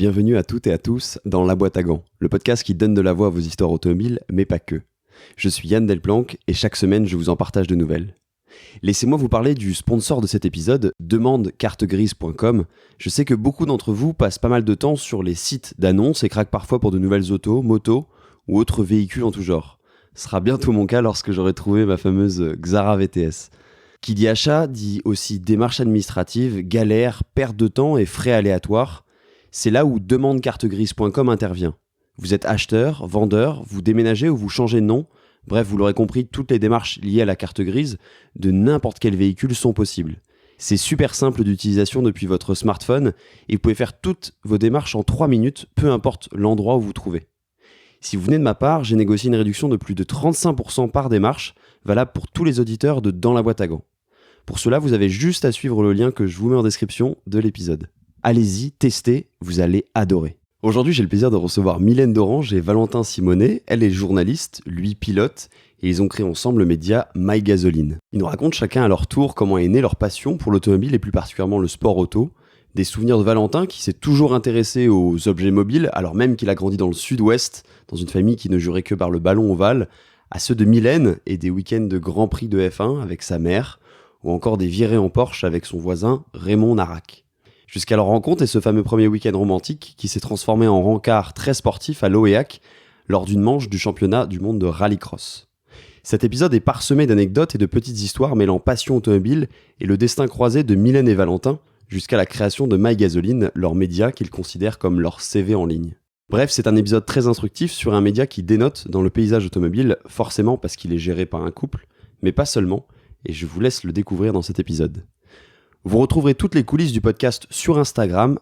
Bienvenue à toutes et à tous dans La Boîte à Gants, le podcast qui donne de la voix à vos histoires automobiles, mais pas que. Je suis Yann Delplanque et chaque semaine je vous en partage de nouvelles. Laissez-moi vous parler du sponsor de cet épisode, demandecartegrise.com. Je sais que beaucoup d'entre vous passent pas mal de temps sur les sites d'annonces et craquent parfois pour de nouvelles autos, motos ou autres véhicules en tout genre. Ce sera bientôt mon cas lorsque j'aurai trouvé ma fameuse Xara VTS. Qui dit achat dit aussi démarches administratives, galères, perte de temps et frais aléatoires. C'est là où demandecartegrise.com intervient. Vous êtes acheteur, vendeur, vous déménagez ou vous changez de nom. Bref, vous l'aurez compris, toutes les démarches liées à la carte grise de n'importe quel véhicule sont possibles. C'est super simple d'utilisation depuis votre smartphone et vous pouvez faire toutes vos démarches en 3 minutes, peu importe l'endroit où vous vous trouvez. Si vous venez de ma part, j'ai négocié une réduction de plus de 35% par démarche, valable pour tous les auditeurs de Dans la boîte à gants. Pour cela, vous avez juste à suivre le lien que je vous mets en description de l'épisode. Allez-y, testez, vous allez adorer. Aujourd'hui, j'ai le plaisir de recevoir Mylène d'Orange et Valentin Simonet. Elle est journaliste, lui pilote, et ils ont créé ensemble le média MyGasoline. Ils nous racontent chacun à leur tour comment est née leur passion pour l'automobile et plus particulièrement le sport auto. Des souvenirs de Valentin qui s'est toujours intéressé aux objets mobiles, alors même qu'il a grandi dans le sud-ouest, dans une famille qui ne jurait que par le ballon ovale, à ceux de Mylène et des week-ends de Grand Prix de F1 avec sa mère, ou encore des virées en Porsche avec son voisin Raymond Narac. Jusqu'à leur rencontre et ce fameux premier week-end romantique qui s'est transformé en rencard très sportif à Loéac lors d'une manche du championnat du monde de rallycross. Cet épisode est parsemé d'anecdotes et de petites histoires mêlant passion automobile et le destin croisé de Mylène et Valentin jusqu'à la création de MyGasoline, leur média qu'ils considèrent comme leur CV en ligne. Bref, c'est un épisode très instructif sur un média qui dénote dans le paysage automobile, forcément parce qu'il est géré par un couple, mais pas seulement, et je vous laisse le découvrir dans cet épisode. Vous retrouverez toutes les coulisses du podcast sur Instagram,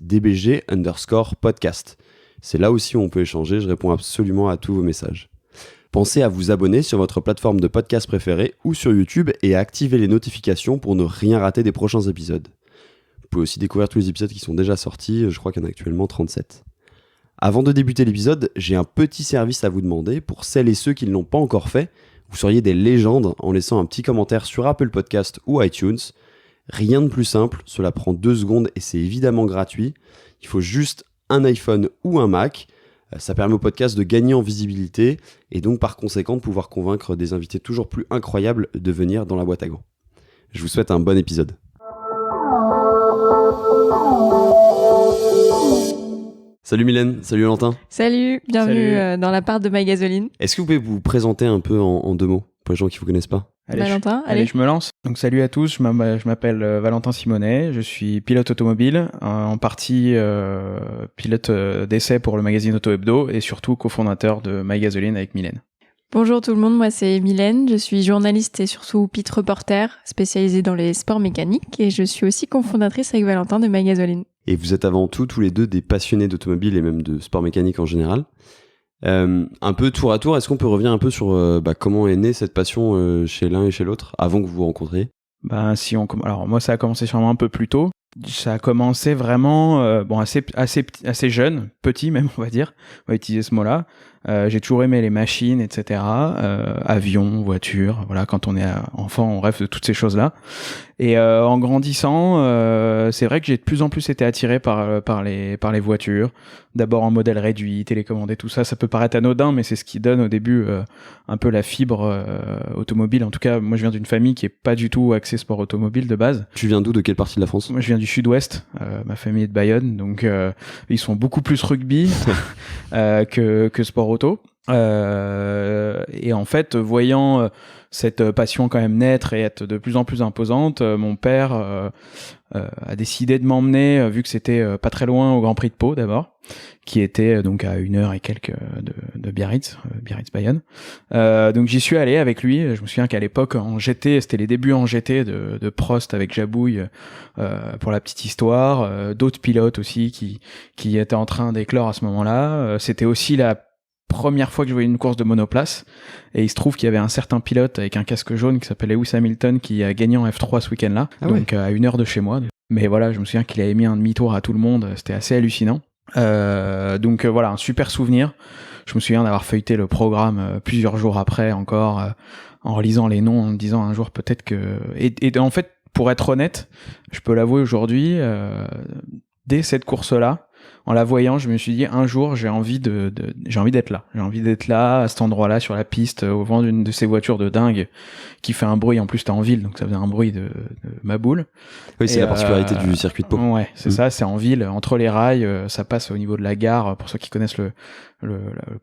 @dbg_podcast. C'est là aussi où on peut échanger, je réponds absolument à tous vos messages. Pensez à vous abonner sur votre plateforme de podcast préférée ou sur YouTube et à activer les notifications pour ne rien rater des prochains épisodes. Vous pouvez aussi découvrir tous les épisodes qui sont déjà sortis, je crois qu'il y en a actuellement 37. Avant de débuter l'épisode, j'ai un petit service à vous demander. Pour celles et ceux qui ne l'ont pas encore fait, vous seriez des légendes en laissant un petit commentaire sur Apple Podcast ou iTunes. Rien de plus simple, cela prend 2 secondes et c'est évidemment gratuit. Il faut juste un iPhone ou un Mac. Ça permet au podcast de gagner en visibilité et donc par conséquent de pouvoir convaincre des invités toujours plus incroyables de venir dans la boîte à gants. Je vous souhaite un bon épisode. Salut Mylène, salut Valentin. Salut, bienvenue dans la part de MyGasoline. Est-ce que vous pouvez vous présenter un peu en 2 mots pour les gens qui ne vous connaissent pas? Valentin, allez, je me lance. Donc salut à tous, je m'appelle Valentin Simonet, je suis pilote automobile, en partie pilote d'essai pour le magazine Auto Hebdo et surtout cofondateur de MyGasoline avec Mylène. Bonjour tout le monde, moi c'est Mylène, je suis journaliste et surtout pit reporter spécialisée dans les sports mécaniques et je suis aussi cofondatrice avec Valentin de MyGasoline. Et vous êtes avant tout tous les deux des passionnés d'automobile et même de sport mécanique en général. Un peu tour à tour, est-ce qu'on peut revenir un peu sur comment est née cette passion chez l'un et chez l'autre avant que vous vous rencontriez? Alors moi ça a commencé sûrement un peu plus tôt. Ça a commencé vraiment assez jeune, petit même on va dire. On va utiliser ce mot-là. J'ai toujours aimé les machines, etc. Avions, voitures. Voilà, quand on est enfant, on rêve de toutes ces choses-là. Et en grandissant, c'est vrai que j'ai de plus en plus été attiré par les voitures. D'abord en modèle réduit, télécommandé, tout ça. Ça peut paraître anodin, mais c'est ce qui donne au début un peu la fibre automobile. En tout cas, moi je viens d'une famille qui est pas du tout axée sport automobile de base. Tu viens d'où, de quelle partie de la France? Moi je viens du sud-ouest. Ma famille est de Bayonne, donc ils sont beaucoup plus rugby que sport auto. Et en fait, voyant cette passion quand même naître et être de plus en plus imposante, mon père a décidé de m'emmener, vu que c'était pas très loin, au Grand Prix de Pau d'abord, qui était donc à 1h et quelques de Biarritz, Biarritz-Bayonne. Donc j'y suis allé avec lui. Je me souviens qu'à l'époque en GT, c'était les débuts en GT de Prost avec Jabouille, pour la petite histoire, d'autres pilotes aussi qui étaient en train d'éclore à ce moment-là. C'était aussi la première fois que je voyais une course de monoplace, et il se trouve qu'il y avait un certain pilote avec un casque jaune qui s'appelait Lewis Hamilton qui a gagné en F3 ce week-end-là, donc à 1 heure de chez moi. Mais voilà, je me souviens qu'il avait mis un demi-tour à tout le monde, c'était assez hallucinant. Donc voilà, un super souvenir. Je me souviens d'avoir feuilleté le programme plusieurs jours après encore, en relisant les noms, en me disant un jour peut-être que... Et en fait, pour être honnête, je peux l'avouer aujourd'hui, dès cette course-là, en la voyant, je me suis dit un jour j'ai envie d'être là. J'ai envie d'être là, à cet endroit-là, sur la piste, au vent d'une de ces voitures de dingue qui fait un bruit. En plus, t'es en ville, donc ça faisait un bruit de ma boule. Oui, c'est la particularité du circuit de Pau. Ouais, c'est ça, c'est en ville, entre les rails, ça passe au niveau de la gare. Pour ceux qui connaissent le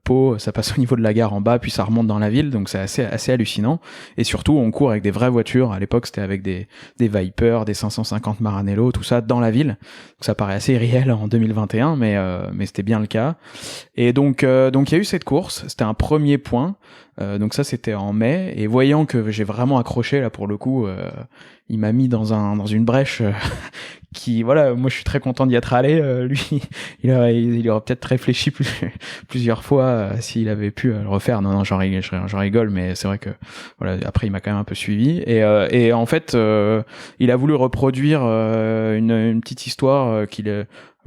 Pau, ça passe au niveau de la gare en bas, puis ça remonte dans la ville, donc c'est assez hallucinant. Et surtout, on court avec des vraies voitures. À l'époque, c'était avec des Viper, des 550 Maranello, tout ça dans la ville. Donc ça paraît assez irréel en 2021, mais c'était bien le cas. Et donc il y a eu cette course. C'était un premier point. Donc ça, c'était en mai. Et voyant que j'ai vraiment accroché là pour le coup, il m'a mis dans une brèche qui, voilà, moi je suis très content d'y être allé. Lui, il aurait peut-être réfléchi plusieurs fois s'il avait pu le refaire. Non, j'en rigole, mais c'est vrai que voilà, après il m'a quand même un peu suivi. Et en fait, il a voulu reproduire une petite histoire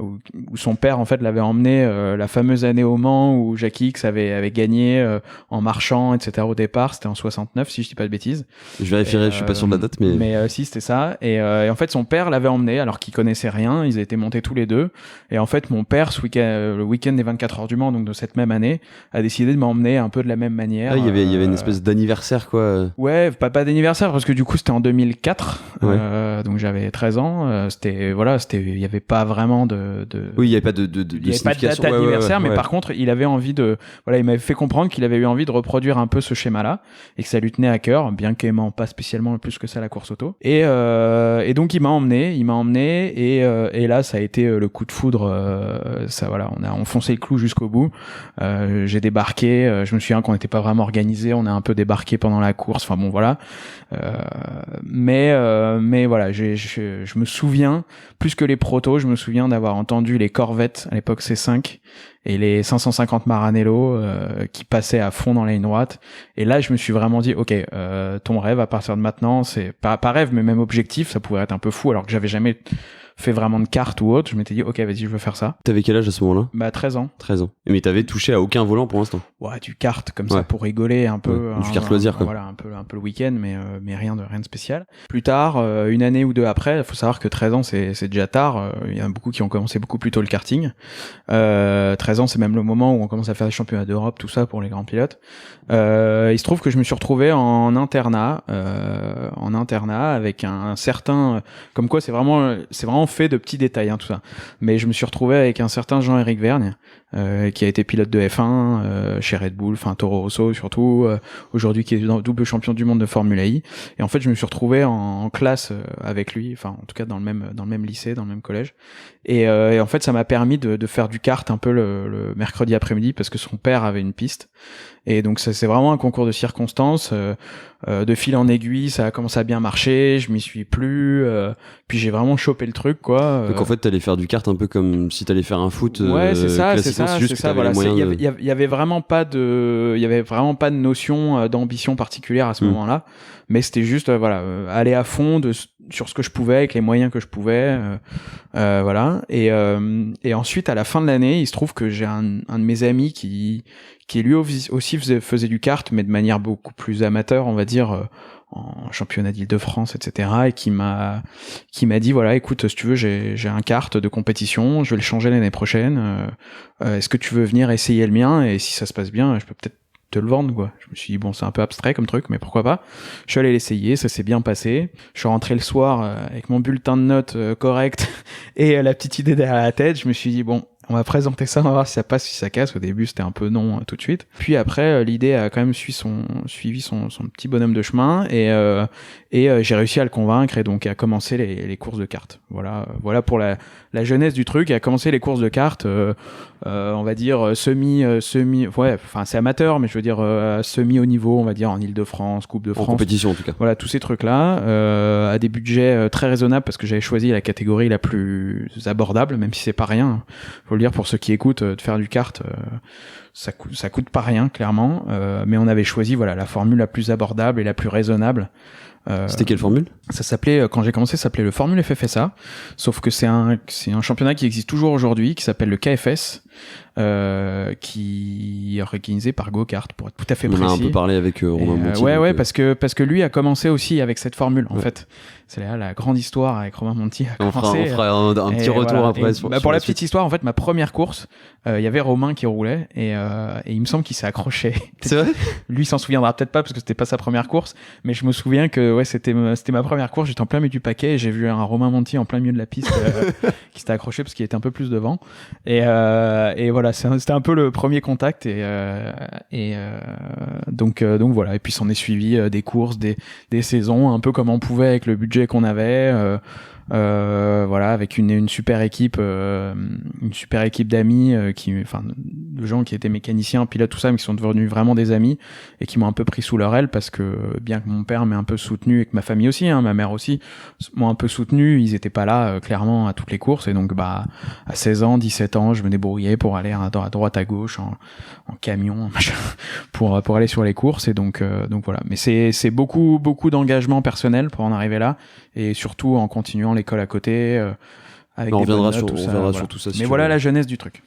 où son père en fait l'avait emmené la fameuse année au Mans où Jackie X avait gagné en marchant, etc. au départ. C'était en 69 si je dis pas de bêtises. Je vérifierai, je suis pas sûr de la date, mais si, c'était ça. Et en fait son père l'avait emmené alors qu'il connaissait rien. Ils étaient montés tous les deux. Et en fait mon père le week-end des 24 heures du Mans, donc de cette même année, a décidé de m'emmener un peu de la même manière. Ah, il y avait une espèce d'anniversaire quoi. Ouais, pas d'anniversaire parce que du coup c'était en 2004. Ouais. Donc j'avais 13 ans. Il y avait pas vraiment oui, il y avait pas de il y avait pas de date d'anniversaire, mais par contre il avait envie il m'avait fait comprendre qu'il avait eu envie de reproduire un peu ce schéma-là et que ça lui tenait à cœur, bien qu'aimant pas spécialement plus que ça la course auto. Et donc il m'a emmené et là ça a été le coup de foudre. On a enfoncé le clou jusqu'au bout. J'ai débarqué. Je me souviens qu'on n'était pas vraiment organisé. On a un peu débarqué pendant la course. Enfin bon voilà. Mais voilà, je me souviens plus que les protos. Je me souviens d'avoir entendu les Corvettes à l'époque C5 et les 550 Maranello qui passaient à fond dans la ligne droite. Et là, je me suis vraiment dit, ok, ton rêve à partir de maintenant, c'est pas rêve, mais même objectif, ça pourrait être un peu fou, alors que j'avais jamais fait vraiment de carte ou autre. Je m'étais dit, ok, vas-y, je veux faire ça. T'avais quel âge à ce moment-là ? 13 ans. 13 ans. Mais t'avais touché à aucun volant pour l'instant ? Ouais, du kart comme ça pour rigoler un peu. Du kart loisir quoi. Voilà, un peu le week-end, mais rien de spécial. Plus tard, une année ou deux après, il faut savoir que 13 ans c'est déjà tard. Il y en a beaucoup qui ont commencé beaucoup plus tôt le karting. 13 ans, c'est même le moment où on commence à faire les championnats d'Europe, tout ça pour les grands pilotes. Il se trouve que je me suis retrouvé en internat avec un certain, comme quoi c'est vraiment fait de petits détails, tout ça. Mais je me suis retrouvé avec un certain Jean-Éric Vergne, qui a été pilote de F1 chez Red Bull, enfin Toro Rosso surtout, aujourd'hui qui est double champion du monde de Formule I. Et en fait, je me suis retrouvé en classe avec lui, enfin en tout cas dans le même lycée, dans le même collège. Et en fait, ça m'a permis de faire du kart un peu le mercredi après-midi parce que son père avait une piste. Et donc c'est vraiment un concours de circonstances. De fil en aiguille, ça a commencé à bien marcher, je m'y suis plu, puis j'ai vraiment chopé le truc quoi. Donc en fait t'allais faire du kart un peu comme si t'allais faire un foot. Ouais, c'est ça. Voilà, il y avait vraiment pas de notion d'ambition particulière à ce moment-là, mais c'était juste aller à fond sur ce que je pouvais avec les moyens que je pouvais, voilà. Et ensuite à la fin de l'année, il se trouve que j'ai un de mes amis qui lui aussi faisait du kart, mais de manière beaucoup plus amateur, on va dire, en championnat d'Île-de-France, etc. Et qui m'a dit, voilà, écoute, si tu veux, j'ai un kart de compétition, je vais le changer l'année prochaine. Est-ce que tu veux venir essayer le mien ? Et si ça se passe bien, je peux peut-être te le vendre, quoi. Je me suis dit, bon, c'est un peu abstrait comme truc, mais pourquoi pas. Je suis allé l'essayer, ça s'est bien passé. Je suis rentré le soir avec mon bulletin de notes correct et la petite idée derrière la tête. Je me suis dit, bon, on va présenter ça, on va voir si ça passe, si ça casse. Au début, c'était un peu non tout de suite. Puis après, l'idée a quand même suivi son petit bonhomme de chemin et j'ai réussi à le convaincre et donc à commencer les courses de cartes. Voilà pour la jeunesse du truc. Et à commencer les courses de cartes, on va dire semi, ouais, enfin c'est amateur, mais je veux dire semi haut niveau, on va dire en Île-de-France, Coupe de France. En compétition en tout cas. Voilà, tous ces trucs-là, à des budgets très raisonnables parce que j'avais choisi la catégorie la plus abordable, même si c'est pas rien. Faut le dire pour ceux qui écoutent, de faire du kart, ça coûte pas rien, clairement. Mais on avait choisi, voilà, la formule la plus abordable et la plus raisonnable. C'était quelle formule ? Ça s'appelait, quand j'ai commencé, ça s'appelait le Formule FFSA. Sauf que c'est un championnat qui existe toujours aujourd'hui, qui s'appelle le KFS, qui est organisé par Go-Kart, pour être tout à fait précis. On a un peu parlé avec Romain Monti. Ouais, parce que lui a commencé aussi avec cette formule, en fait. C'est là la grande histoire avec Romain Monti. On fera un petit retour voilà. après. Pour la petite histoire, en fait, ma première course, il y avait Romain qui roulait et il me semble qu'il s'est accroché. C'est vrai ? Lui, il s'en souviendra peut-être pas parce que c'était pas sa première course, mais je me souviens que c'était ma première course. J'étais en plein milieu du paquet et j'ai vu un Romain Monti en plein milieu de la piste qui s'était accroché parce qu'il était un peu plus devant. Et voilà, c'était un peu le premier contact donc voilà. Et puis s'en est suivi des courses, des saisons, un peu comme on pouvait avec le budget qu'on avait. Voilà, avec une super équipe d'amis de gens qui étaient mécaniciens, pilotes, tout ça, mais qui sont devenus vraiment des amis et qui m'ont un peu pris sous leur aile parce que bien que mon père m'ait un peu soutenu et que ma famille aussi, ma mère aussi, m'ont un peu soutenu, ils étaient pas là clairement à toutes les courses et donc à 16 ans, 17 ans, je me débrouillais pour aller à droite à gauche en camion machin, pour aller sur les courses et donc voilà. Mais c'est beaucoup d'engagement personnel pour en arriver là et surtout en continuant l'école à côté avec des bonnes notes, on reviendra sur tout ça. Mais voilà la jeunesse du truc.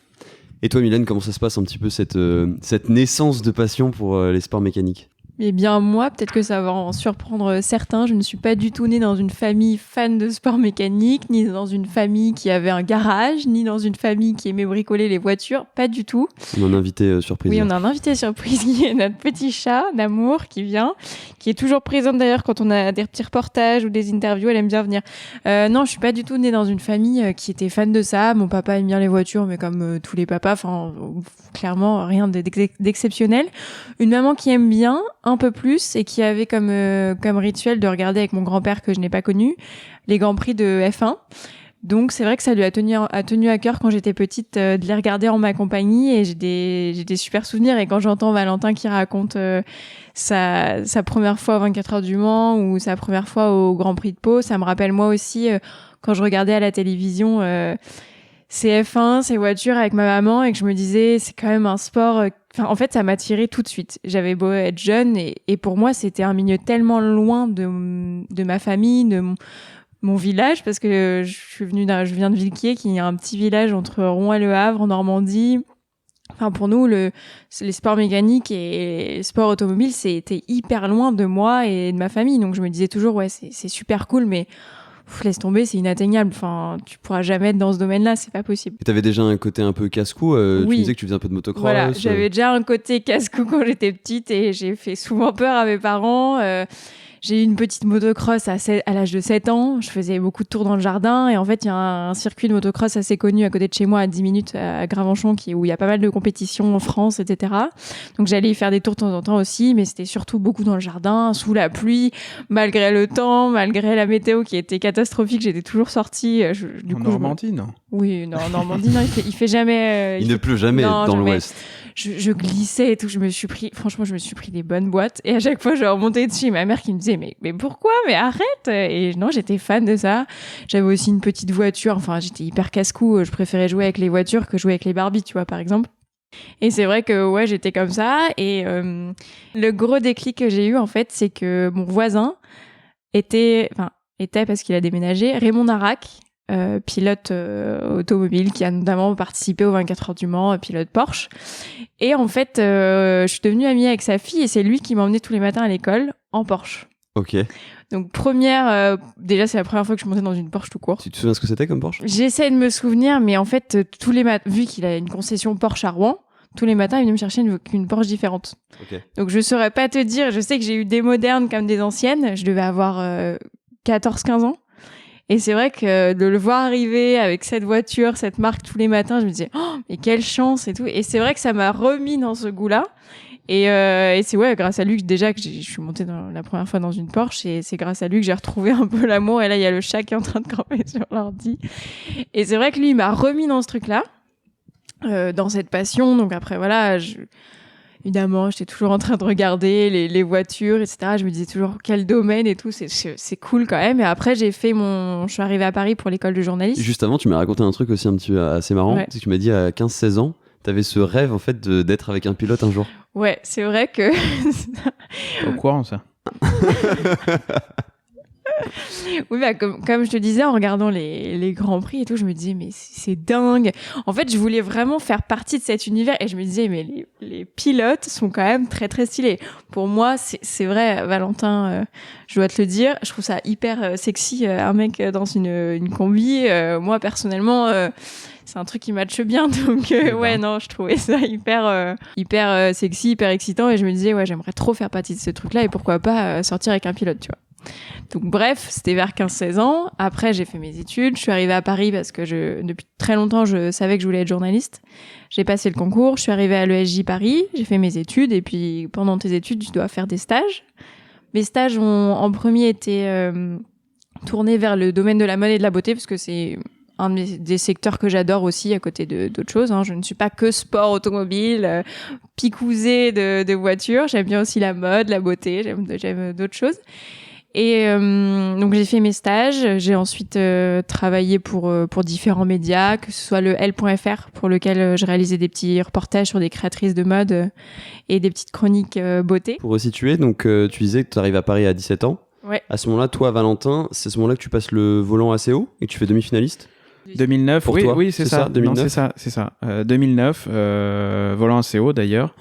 Et toi, Mylène, comment ça se passe un petit peu cette naissance de passion pour les sports mécaniques ? Eh bien, moi, peut-être que ça va en surprendre certains. Je ne suis pas du tout née dans une famille fan de sport mécanique, ni dans une famille qui avait un garage, ni dans une famille qui aimait bricoler les voitures. Pas du tout. On a un invité surprise. Oui, on a un invité surprise qui est notre petit chat d'amour qui vient, qui est toujours présente d'ailleurs quand on a des petits reportages ou des interviews. Elle aime bien venir. Non, je suis pas du tout née dans une famille qui était fan de ça. Mon papa aime bien les voitures, mais comme tous les papas, clairement rien d'exceptionnel. Une maman qui aime bien un peu plus et qui avait comme rituel de regarder avec mon grand-père que je n'ai pas connu les Grands Prix de F1. Donc c'est vrai que ça lui a tenu à cœur quand j'étais petite de les regarder en ma compagnie et j'ai des super souvenirs. Et quand j'entends Valentin qui raconte sa première fois aux 24 heures du Mans ou sa première fois au Grand Prix de Pau, ça me rappelle moi aussi quand je regardais à la télévision ces F1, ces voitures avec ma maman et que je me disais c'est quand même un sport. En fait, ça m'a tiré tout de suite. J'avais beau être jeune et pour moi, c'était un milieu tellement loin de ma famille, de mon village, parce que je viens de Villequier, qui est un petit village entre Rouen et Le Havre, en Normandie. Enfin, pour nous, les sports mécaniques et les sports automobiles, c'était hyper loin de moi et de ma famille. Donc, je me disais toujours, ouais, c'est super cool, mais laisse tomber, c'est inatteignable. Enfin, tu pourras jamais être dans ce domaine-là, c'est pas possible. Tu avais déjà un côté un peu casse-cou. Oui. Tu disais que tu faisais un peu de motocross. Voilà, j'avais déjà un côté casse-cou quand j'étais petite et j'ai fait souvent peur à mes parents. J'ai eu une petite motocross à l'âge de 7 ans. Je faisais beaucoup de tours dans le jardin. Et en fait, il y a un circuit de motocross assez connu à côté de chez moi, à 10 minutes, à Gravenchon, où il y a pas mal de compétitions en France, etc. Donc, j'allais y faire des tours de temps en temps aussi. Mais c'était surtout beaucoup dans le jardin, sous la pluie, malgré le temps, malgré la météo qui était catastrophique. J'étais toujours sortie. Normandie, non ? Oui, non, en Normandie, non, il fait jamais... il ne pleut jamais dans l'ouest. Je glissais et tout, je me suis pris des bonnes boîtes et à chaque fois je remontais dessus et ma mère qui me disait mais pourquoi, mais arrête. Et non, j'étais fan de ça. J'avais aussi une petite voiture, enfin j'étais hyper casse-cou, je préférais jouer avec les voitures que jouer avec les Barbies, tu vois, par exemple. Et c'est vrai que ouais, j'étais comme ça et le gros déclic que j'ai eu en fait, c'est que mon voisin était parce qu'il a déménagé, Raymond Narac, pilote automobile qui a notamment participé aux 24 heures du Mans, pilote Porsche. Et en fait, je suis devenue amie avec sa fille et c'est lui qui m'emmenait tous les matins à l'école en Porsche. Ok. Donc déjà c'est la première fois que je montais dans une Porsche tout court. Tu te souviens ce que c'était comme Porsche ? J'essaie de me souvenir, mais en fait tous les matins, vu qu'il a une concession Porsche à Rouen, tous les matins il venait me chercher une Porsche différente. Okay. Donc je saurais pas te dire, je sais que j'ai eu des modernes comme des anciennes, je devais avoir 14-15 ans. Et c'est vrai que de le voir arriver avec cette voiture, cette marque tous les matins, je me disais oh mais quelle chance et tout. Et c'est vrai que ça m'a remis dans ce goût-là. Et c'est ouais grâce à lui que déjà que je suis montée la première fois dans une Porsche et c'est grâce à lui que j'ai retrouvé un peu l'amour. Et là il y a le chat qui est en train de camper sur l'ordi. Et c'est vrai que lui il m'a remis dans ce truc-là, dans cette passion. Donc après voilà, évidemment, j'étais toujours en train de regarder les voitures, etc. Je me disais toujours quel domaine et tout, c'est cool quand même. Et après, je suis arrivée à Paris pour l'école de journalisme. Juste avant, tu m'as raconté un truc aussi un petit peu assez marrant. Ouais. C'est que tu m'as dit à 15-16 ans, T'avais ce rêve en fait d'être avec un pilote un jour. Ouais, c'est vrai que... T'es au courant, ça? Oui, bah, comme je te disais, en regardant les Grands Prix et tout, je me disais, mais c'est dingue. En fait, je voulais vraiment faire partie de cet univers et je me disais, mais les pilotes sont quand même très, très stylés. Pour moi, c'est vrai, Valentin, je dois te le dire, je trouve ça hyper sexy, un mec dans une combi. Moi, personnellement... c'est un truc qui matche bien, donc ouais, non, je trouvais ça hyper sexy, hyper excitant, et je me disais, ouais, j'aimerais trop faire partie de ce truc-là, et pourquoi pas sortir avec un pilote, tu vois. Donc bref, c'était vers 15-16 ans. Après, j'ai fait mes études, je suis arrivée à Paris parce que depuis très longtemps, je savais que je voulais être journaliste. J'ai passé le concours, je suis arrivée à l'ESJ Paris, j'ai fait mes études, et puis pendant tes études, tu dois faire des stages. Mes stages ont en premier été tournés vers le domaine de la mode et de la beauté, parce que c'est un des secteurs que j'adore aussi à côté d'autres choses. Hein. Je ne suis pas que sport automobile, picousé de voitures. J'aime bien aussi la mode, la beauté. J'aime d'autres choses. Et donc j'ai fait mes stages. J'ai ensuite travaillé pour différents médias, que ce soit le L.fr pour lequel je réalisais des petits reportages sur des créatrices de mode et des petites chroniques beauté. Pour resituer, donc tu disais que tu arrives à Paris à 17 ans. Ouais. À ce moment-là, toi, Valentin, c'est à ce moment-là que tu passes le volant ACO et que tu fais demi-finaliste. 2009, pour oui, toi, oui, c'est ça. 2009. Non, c'est ça. 2009, volant ACO d'ailleurs.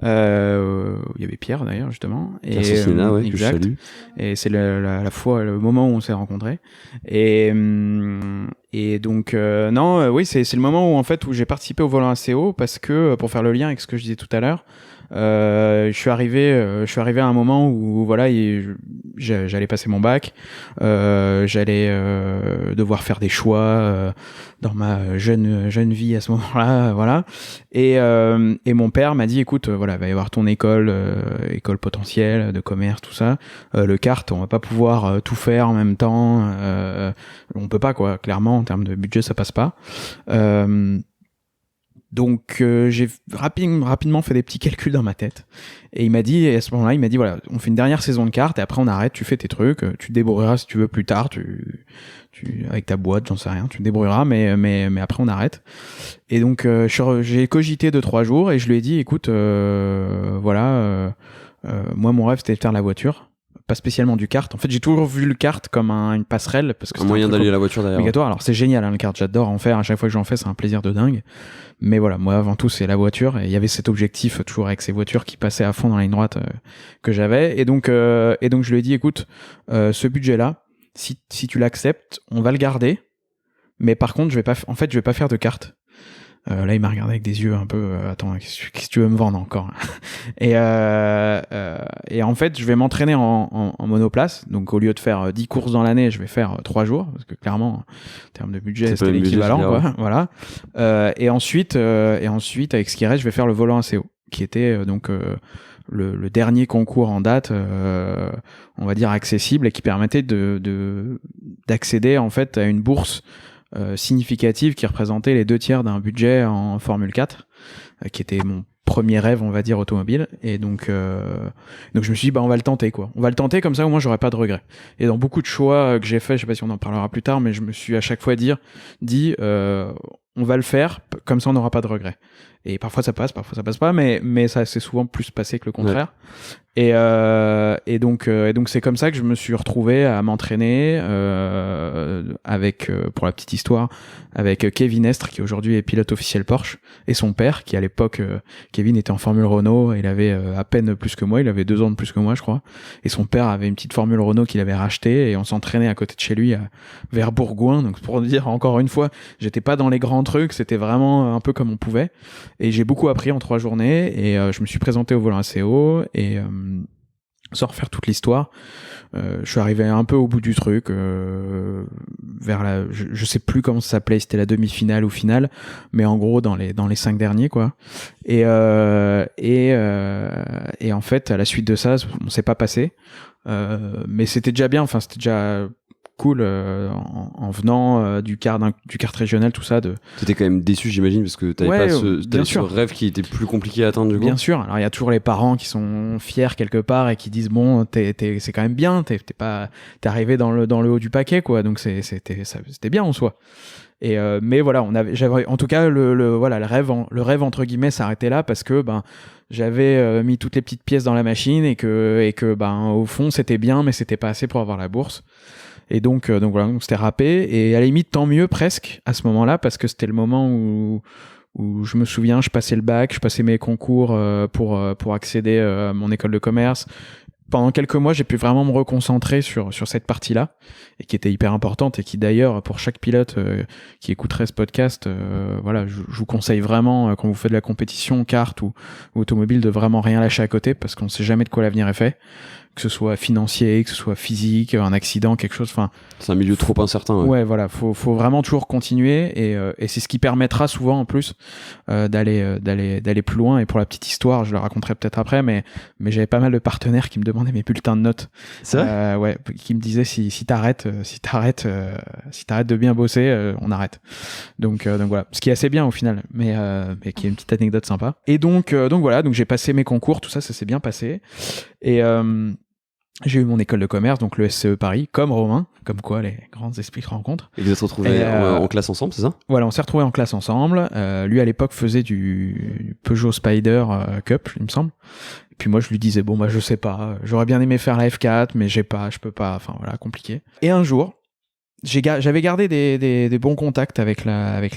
Il y avait Pierre d'ailleurs justement. Pierre Sosnina, ouais, que je salue. Et c'est la fois, le moment où on s'est rencontrés. Et donc non, oui, c'est le moment où en fait où j'ai participé au volant ACO parce que pour faire le lien avec ce que je disais tout à l'heure. Je suis arrivé à un moment où voilà, j'allais passer mon bac, j'allais devoir faire des choix dans ma jeune vie à ce moment-là, voilà. Et mon père m'a dit, écoute, voilà, va y avoir ton école potentielle de commerce, tout ça. Le kart, on va pas pouvoir tout faire en même temps. On peut pas, quoi. Clairement, en termes de budget, ça passe pas. Donc j'ai rapidement fait des petits calculs dans ma tête et il m'a dit, et à ce moment-là il m'a dit voilà, on fait une dernière saison de cartes et après on arrête, tu fais tes trucs, tu te débrouilleras si tu veux plus tard, tu avec ta boîte, j'en sais rien, tu te débrouilleras, mais après on arrête. Et donc j'ai cogité 2-3 jours et je lui ai dit écoute moi mon rêve c'était de faire la voiture, pas spécialement du kart. En fait, j'ai toujours vu le kart comme une passerelle parce que un moyen d'aller à la voiture derrière. Obligatoire. Alors c'est génial hein, le kart, j'adore en faire. À chaque fois que j'en fais, c'est un plaisir de dingue. Mais voilà, moi avant tout, c'est la voiture et il y avait cet objectif toujours avec ces voitures qui passaient à fond dans la ligne droite que j'avais. Et donc je lui ai dit écoute, ce budget-là, si tu l'acceptes, on va le garder. Mais par contre, je vais pas faire de kart. Là, il m'a regardé avec des yeux un peu attends, qu'est-ce que tu veux me vendre encore? Et en fait, je vais m'entraîner en monoplace. Donc, au lieu de faire 10 courses dans l'année, je vais faire 3 jours. Parce que clairement, en termes de budget, c'était l'équivalent, quoi. Voilà. Et ensuite, avec ce qui reste, je vais faire le volant ACO, qui était donc le dernier concours en date, on va dire accessible et qui permettait d'accéder en fait à une bourse significative qui représentait les 2/3 d'un budget en Formule 4, qui était mon premier rêve, on va dire, automobile. Et donc je me suis dit, bah, on va le tenter, quoi. On va le tenter, comme ça, au moins, j'aurai pas de regrets. Et dans beaucoup de choix que j'ai fait, je sais pas si on en parlera plus tard, mais je me suis à chaque fois dit, on va le faire, comme ça, on n'aura pas de regrets. Et parfois ça passe pas, mais ça c'est souvent plus passé que le contraire. Ouais. Et donc c'est comme ça que je me suis retrouvé à m'entraîner avec, pour la petite histoire, avec Kevin Estre qui aujourd'hui est pilote officiel Porsche, et son père qui à l'époque, Kevin était en Formule Renault, il avait à peine plus que moi, il avait 2 ans de plus que moi je crois, et son père avait une petite Formule Renault qu'il avait rachetée, et on s'entraînait à côté de chez lui vers Bourgoin. Donc pour dire encore une fois, j'étais pas dans les grands trucs, c'était vraiment un peu comme on pouvait. Et j'ai beaucoup appris en 3 journées et je me suis présenté au volant ACO et sans refaire toute l'histoire, je suis arrivé un peu au bout du truc, vers je sais plus comment ça s'appelait, c'était la demi-finale ou finale, mais en gros dans les 5 derniers quoi. Et en fait à la suite de ça, on s'est pas passé, mais c'était déjà bien, enfin c'était déjà cool en venant du kart régional, tout ça. T'étais quand même déçu, j'imagine, parce que t'avais pas ce rêve qui était plus compliqué à atteindre du coup. Bien sûr. Alors il y a toujours les parents qui sont fiers quelque part et qui disent bon, c'est quand même bien, t'es arrivé dans le haut du paquet, quoi. Donc c'était bien en soi. Mais voilà, j'avais en tout cas le rêve entre guillemets s'arrêtait là parce que j'avais mis toutes les petites pièces dans la machine et que au fond c'était bien mais c'était pas assez pour avoir la bourse. Et donc voilà, donc c'était râpé et à la limite tant mieux presque à ce moment-là parce que c'était le moment où je me souviens, je passais le bac, je passais mes concours pour accéder à mon école de commerce. Pendant quelques mois, j'ai pu vraiment me reconcentrer sur cette partie-là et qui était hyper importante et qui d'ailleurs, pour chaque pilote qui écouterait ce podcast, voilà, je vous conseille vraiment quand vous faites de la compétition, kart ou automobile, de vraiment rien lâcher à côté parce qu'on ne sait jamais de quoi l'avenir est fait. Que ce soit financier, que ce soit physique, un accident, quelque chose. Enfin, c'est un milieu trop incertain. Ouais, voilà, faut vraiment toujours continuer et c'est ce qui permettra souvent en plus d'aller plus loin. Et pour la petite histoire, je le raconterai peut-être après, mais j'avais pas mal de partenaires qui me demandaient mes bulletins de notes. C'est vrai ouais, qui me disaient si t'arrêtes de bien bosser, on arrête. Donc voilà, ce qui est assez bien au final, mais qui est une petite anecdote sympa. Et donc voilà, donc j'ai passé mes concours, tout ça s'est bien passé et j'ai eu mon école de commerce, donc le SCE Paris, comme Romain, comme quoi les grands esprits se rencontrent. Et vous êtes retrouvés en classe ensemble, c'est ça ? Voilà, on s'est retrouvés en classe ensemble. Lui, à l'époque, faisait du Peugeot Spider Cup, il me semble. Et puis moi, je lui disais, bon, je sais pas, j'aurais bien aimé faire la F4, mais je peux pas, enfin voilà, compliqué. Et un jour, j'avais gardé des bons contacts avec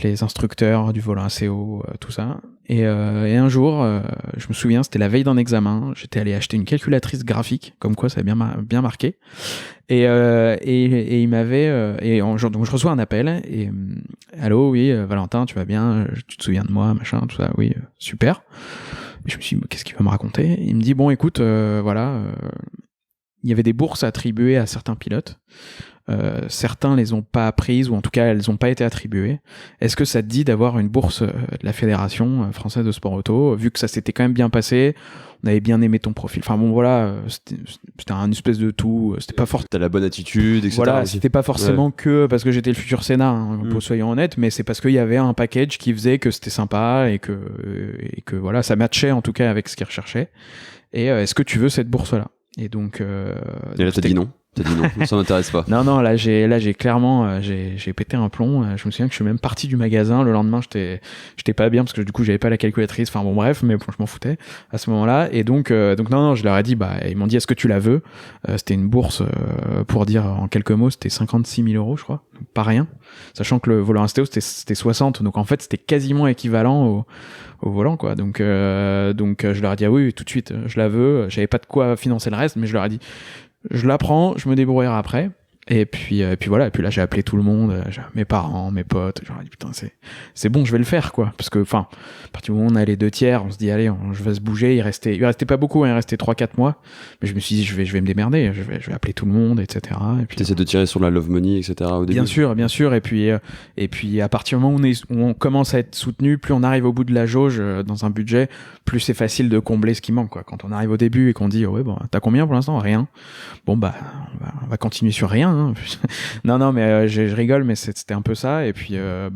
les instructeurs du volant ACO, tout ça. Et un jour, je me souviens, c'était la veille d'un examen, j'étais allé acheter une calculatrice graphique, comme quoi ça a bien marqué. Et il m'avait donc je reçois un appel et allô, oui, Valentin, tu vas bien, tu te souviens de moi, machin, tout ça, oui, super. Et je me suis dit, qu'est-ce qu'il va me raconter ? Il me dit, bon, écoute, voilà, il y avait des bourses attribuées à certains pilotes. Certains les ont pas prises ou en tout cas elles ont pas été attribuées. Est-ce que ça te dit d'avoir une bourse de la Fédération française de sport auto, vu que ça s'était quand même bien passé, on avait bien aimé ton profil. Enfin bon voilà, c'était un espèce de tout. C'était pas forcément. T'as la bonne attitude, etc. Voilà, c'était pas forcément que parce que j'étais le futur Senna, soyons honnêtes, mais c'est parce qu'il y avait un package qui faisait que c'était sympa et que voilà, ça matchait en tout cas avec ce qu'ils recherchaient. Et est-ce que tu veux cette bourse là ? Et donc. Et là t'as dit non. T'as dit non, ça m'intéresse pas. Non, là j'ai clairement j'ai pété un plomb. Je me souviens que je suis même parti du magasin le lendemain. J'étais pas bien parce que du coup j'avais pas la calculatrice. Enfin bon bref, mais bon, je m'en foutais à ce moment-là. Et donc non, je leur ai dit ils m'ont dit est-ce que tu la veux. C'était une bourse pour dire en quelques mots, c'était 56 000 euros je crois, pas rien. Sachant que le volant Astéo c'était 60, donc en fait c'était quasiment équivalent au volant quoi. Donc je leur ai dit oui tout de suite, je la veux. J'avais pas de quoi financer le reste, mais je leur ai dit je la prends, je me débrouillerai après. Et puis voilà, et puis là j'ai appelé tout le monde, mes parents, mes potes, genre dit putain c'est bon, je vais le faire quoi, parce que enfin à partir du moment où on a les 2/3, on se dit allez, je vais se bouger, il restait pas beaucoup, il restait 3-4 mois, mais je me suis dit je vais me démerder, je vais appeler tout le monde, etc. Et puis t'essaies de tirer sur la love money, etc. au début. Bien sûr, et puis à partir du moment où on commence à être soutenu, plus on arrive au bout de la jauge dans un budget, plus c'est facile de combler ce qui manque quoi. Quand on arrive au début et qu'on dit ouais bon t'as combien pour l'instant ? Rien. Bon on va continuer sur rien. Non mais je rigole, mais c'était un peu ça. Et puis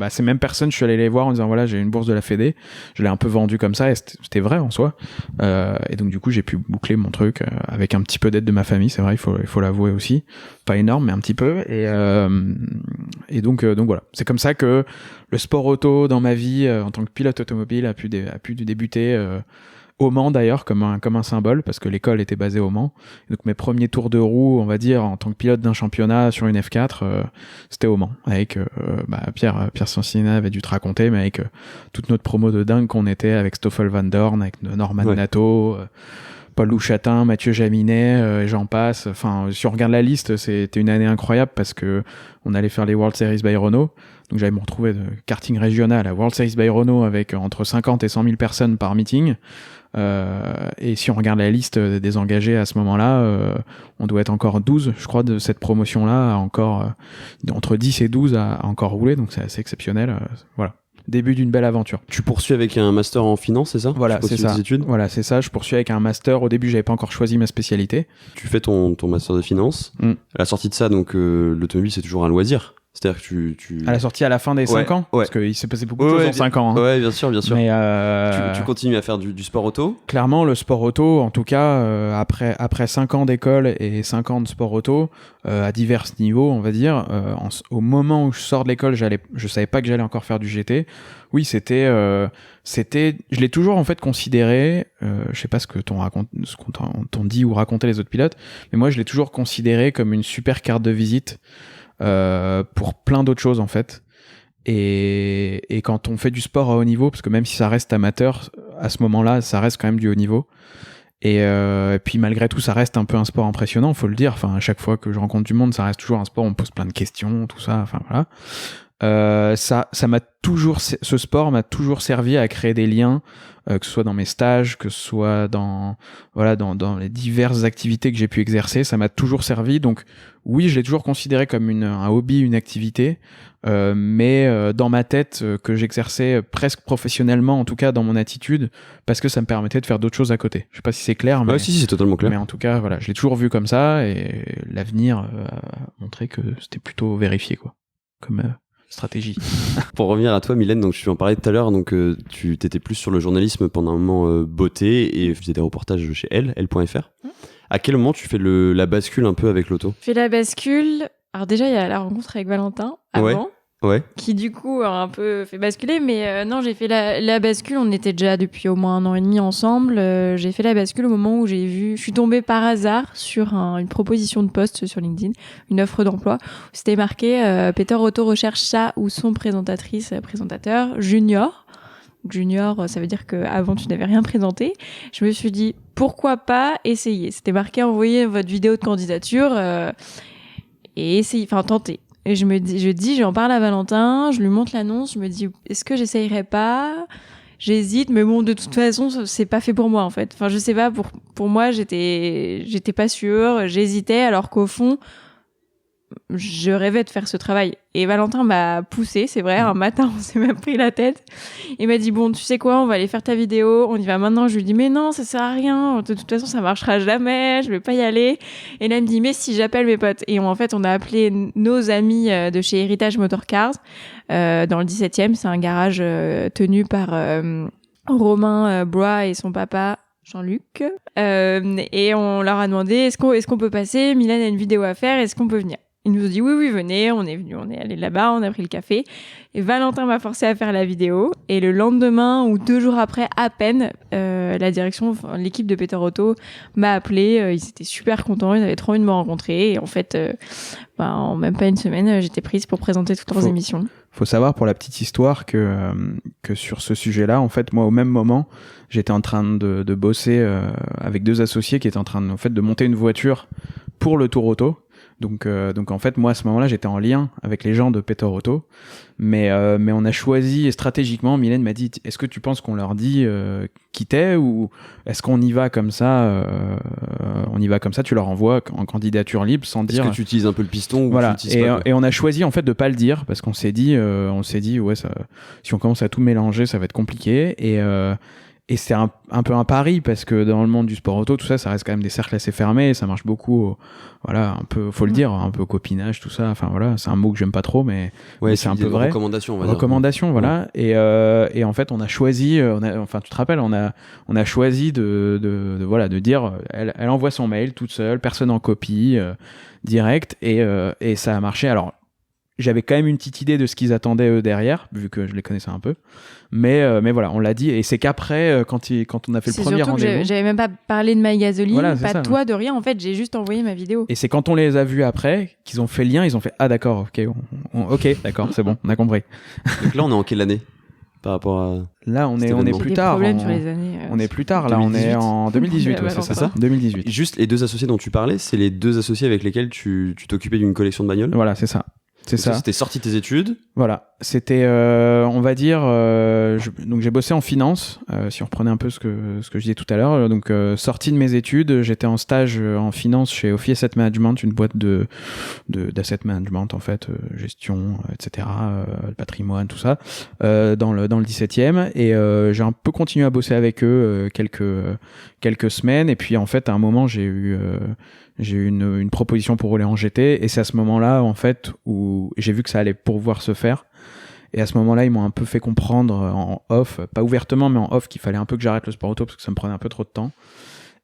ces mêmes personnes, je suis allé les voir en disant voilà j'ai une bourse de la Fédé, je l'ai un peu vendue comme ça et c'était vrai en soi. Et donc du coup j'ai pu boucler mon truc avec un petit peu d'aide de ma famille, c'est vrai, il faut l'avouer aussi, pas énorme mais un petit peu. Et donc voilà, c'est comme ça que le sport auto dans ma vie en tant que pilote automobile a pu débuter. Au Mans d'ailleurs comme un symbole parce que l'école était basée au Mans. Et donc mes premiers tours de roue, on va dire en tant que pilote d'un championnat sur une F4, c'était au Mans avec Pierre Sansina avait dû te raconter, mais avec toute notre promo de dingue qu'on était avec Stoffel Van Dorn, avec Norman Nato, Paul Louchatin, Mathieu Jaminet, et j'en passe. Enfin, si on regarde la liste, c'était une année incroyable parce que on allait faire les World Series by Renault. Donc j'allais me retrouver de karting régional à World Series by Renault avec entre 50 et 100 000 personnes par meeting. Et si on regarde la liste des engagés à ce moment-là, on doit être encore 12, je crois, de cette promotion-là, encore entre 10 et 12 à encore rouler, donc c'est assez exceptionnel. Voilà. début d'une belle aventure. Tu poursuis avec un master en finance, c'est ça? Voilà, c'est ça. Voilà, c'est ça. Je poursuis avec un master. Au début, j'avais pas encore choisi ma spécialité. Tu fais ton master de finance. À la sortie de ça, donc l'automobile, c'est toujours un loisir. C'est-à-dire que tu... À la sortie, à la fin des 5 ans, parce qu'il s'est passé beaucoup de choses en 5 ans. Hein. Ouais, bien sûr. Mais tu continues à faire du sport auto? Clairement, le sport auto, en tout cas, après 5 ans d'école et 5 ans de sport auto, à divers niveaux, on va dire, au moment où je sors de l'école, je savais pas que j'allais encore faire du GT. Oui, je l'ai toujours en fait considéré, je sais pas ce qu'on t'ont dit ou raconté les autres pilotes, mais moi je l'ai toujours considéré comme une super carte de visite pour plein d'autres choses en fait. Et quand on fait du sport à haut niveau, parce que même si ça reste amateur, à ce moment-là, ça reste quand même du haut niveau. Et puis malgré tout, ça reste un peu un sport impressionnant, faut le dire. Enfin, à chaque fois que je rencontre du monde, ça reste toujours un sport. On me pose plein de questions, tout ça. Enfin voilà. Ce sport m'a toujours servi à créer des liens, que ce soit dans mes stages, que ce soit dans les diverses activités que j'ai pu exercer. Ça m'a toujours servi. Donc oui, je l'ai toujours considéré comme un hobby, une activité, mais dans ma tête que j'exerçais presque professionnellement, en tout cas dans mon attitude, parce que ça me permettait de faire d'autres choses à côté. Je sais pas si c'est clair, mais ouais, si, c'est totalement clair. Mais en tout cas, voilà, je l'ai toujours vu comme ça, et l'avenir a montré que c'était plutôt vérifié, quoi, comme stratégie. Pour revenir à toi, Mylène, donc je en parlais tout à l'heure, donc tu t'étais plus sur le journalisme pendant un moment beauté et faisais des reportages chez Elle.fr. À quel moment tu fais la bascule un peu avec l'auto? Je fais la bascule. Alors déjà, il y a la rencontre avec Valentin avant. Ouais. Qui du coup a un peu fait basculer, mais non, j'ai fait la bascule, on était déjà depuis au moins 1 an et demi ensemble, j'ai fait la bascule au moment où je suis tombée par hasard sur une proposition de poste sur LinkedIn, une offre d'emploi, où c'était marqué Peter Auto recherche sa ou son présentateur junior. Junior, ça veut dire qu'avant tu n'avais rien présenté. Je me suis dit, pourquoi pas essayer? C'était marqué envoyer votre vidéo de candidature et essayer, enfin tenter. Et j'en parle à Valentin, je lui montre l'annonce, je me dis, est-ce que j'essayerais pas? J'hésite, mais bon, de toute façon, c'est pas fait pour moi, en fait. Enfin, je sais pas, pour moi, j'étais pas sûre, j'hésitais, alors qu'au fond, je rêvais de faire ce travail. Et Valentin m'a poussé, c'est vrai, un matin, on s'est même pris la tête. Il m'a dit, bon, tu sais quoi, on va aller faire ta vidéo, on y va maintenant. Je lui dis, mais non, ça sert à rien, de toute façon, ça marchera jamais, je vais pas y aller. Et là, il me dit, mais si, j'appelle mes potes. Et en fait, on a appelé nos amis de chez Héritage Motorcars, dans le 17e, c'est un garage tenu par Romain Blois et son papa, Jean-Luc. Et on leur a demandé, est-ce qu'on peut passer? Mylène a une vidéo à faire, est-ce qu'on peut venir? Ils nous ont dit oui, venez, on est venu, on est allé là-bas, on a pris le café. Et Valentin m'a forcé à faire la vidéo. Et le lendemain ou 2 jours après, à peine, l'équipe de Peter Auto m'a appelé. Ils étaient super contents, ils avaient trop envie de me rencontrer. Et en fait, en même pas une semaine, j'étais prise pour présenter toutes leurs émissions. Faut savoir pour la petite histoire que sur ce sujet-là, en fait, moi, au même moment, j'étais en train de bosser avec 2 associés qui étaient en train de monter une voiture pour le Tour Auto. Donc en fait, moi, à ce moment-là, j'étais en lien avec les gens de Peter Auto, mais on a choisi stratégiquement. Mylène m'a dit, est-ce que tu penses qu'on leur dit quitter ou est-ce qu'on y va comme ça tu leur envoies en candidature libre sans dire. Est-ce que tu utilises un peu le piston ou voilà. tu utilises pas, et on a choisi en fait de pas le dire parce qu'on s'est dit ouais, ça, si on commence à tout mélanger, ça va être compliqué et c'est un peu un pari parce que dans le monde du sport auto, tout ça, ça reste quand même des cercles assez fermés, ça marche beaucoup, voilà, un peu, faut le dire, un peu copinage, tout ça. Enfin voilà, c'est un mot que j'aime pas trop, mais c'est un peu vrai. Recommandation, voilà. Et en fait, on a choisi, enfin tu te rappelles, on a choisi de dire, elle envoie son mail toute seule, personne en copie, direct, et ça a marché. Alors j'avais quand même une petite idée de ce qu'ils attendaient eux derrière, vu que je les connaissais un peu. Mais voilà, on l'a dit. Et c'est qu'après, quand on a fait le premier rendez-vous... C'est surtout que j'avais même pas parlé de My Gasoline, voilà, pas de toi, de rien. En fait, j'ai juste envoyé ma vidéo. Et c'est quand on les a vus après, qu'ils ont fait le lien, ils ont fait « Ah d'accord, ok, d'accord, c'est bon, on a compris. » Donc là, on est en quelle année par rapport à... Là, on est plus tard. Sur les années, on est plus tard, là, 2018. On est en 2018, ouais, c'est ça 2018. Juste, les 2 associés dont tu parlais, c'est les 2 associés avec lesquels tu t'occupais d'une collection de bagnoles? Voilà, c'est ça. C'est ça. C'était sorti de tes études. Voilà, c'était, on va dire, donc j'ai bossé en finance, si on reprenait un peu ce que je disais tout à l'heure. Donc sorti de mes études, j'étais en stage en finance chez Ophi Asset Management, une boîte d'asset management en fait, gestion, etc., le patrimoine, tout ça, dans le 17e. Et j'ai un peu continué à bosser avec eux quelques semaines. Et puis en fait, à un moment, j'ai eu une proposition pour rouler en GT, et c'est à ce moment-là en fait où j'ai vu que ça allait pouvoir se faire. Et à ce moment-là, ils m'ont un peu fait comprendre en off, pas ouvertement mais en off, qu'il fallait un peu que j'arrête le sport auto parce que ça me prenait un peu trop de temps.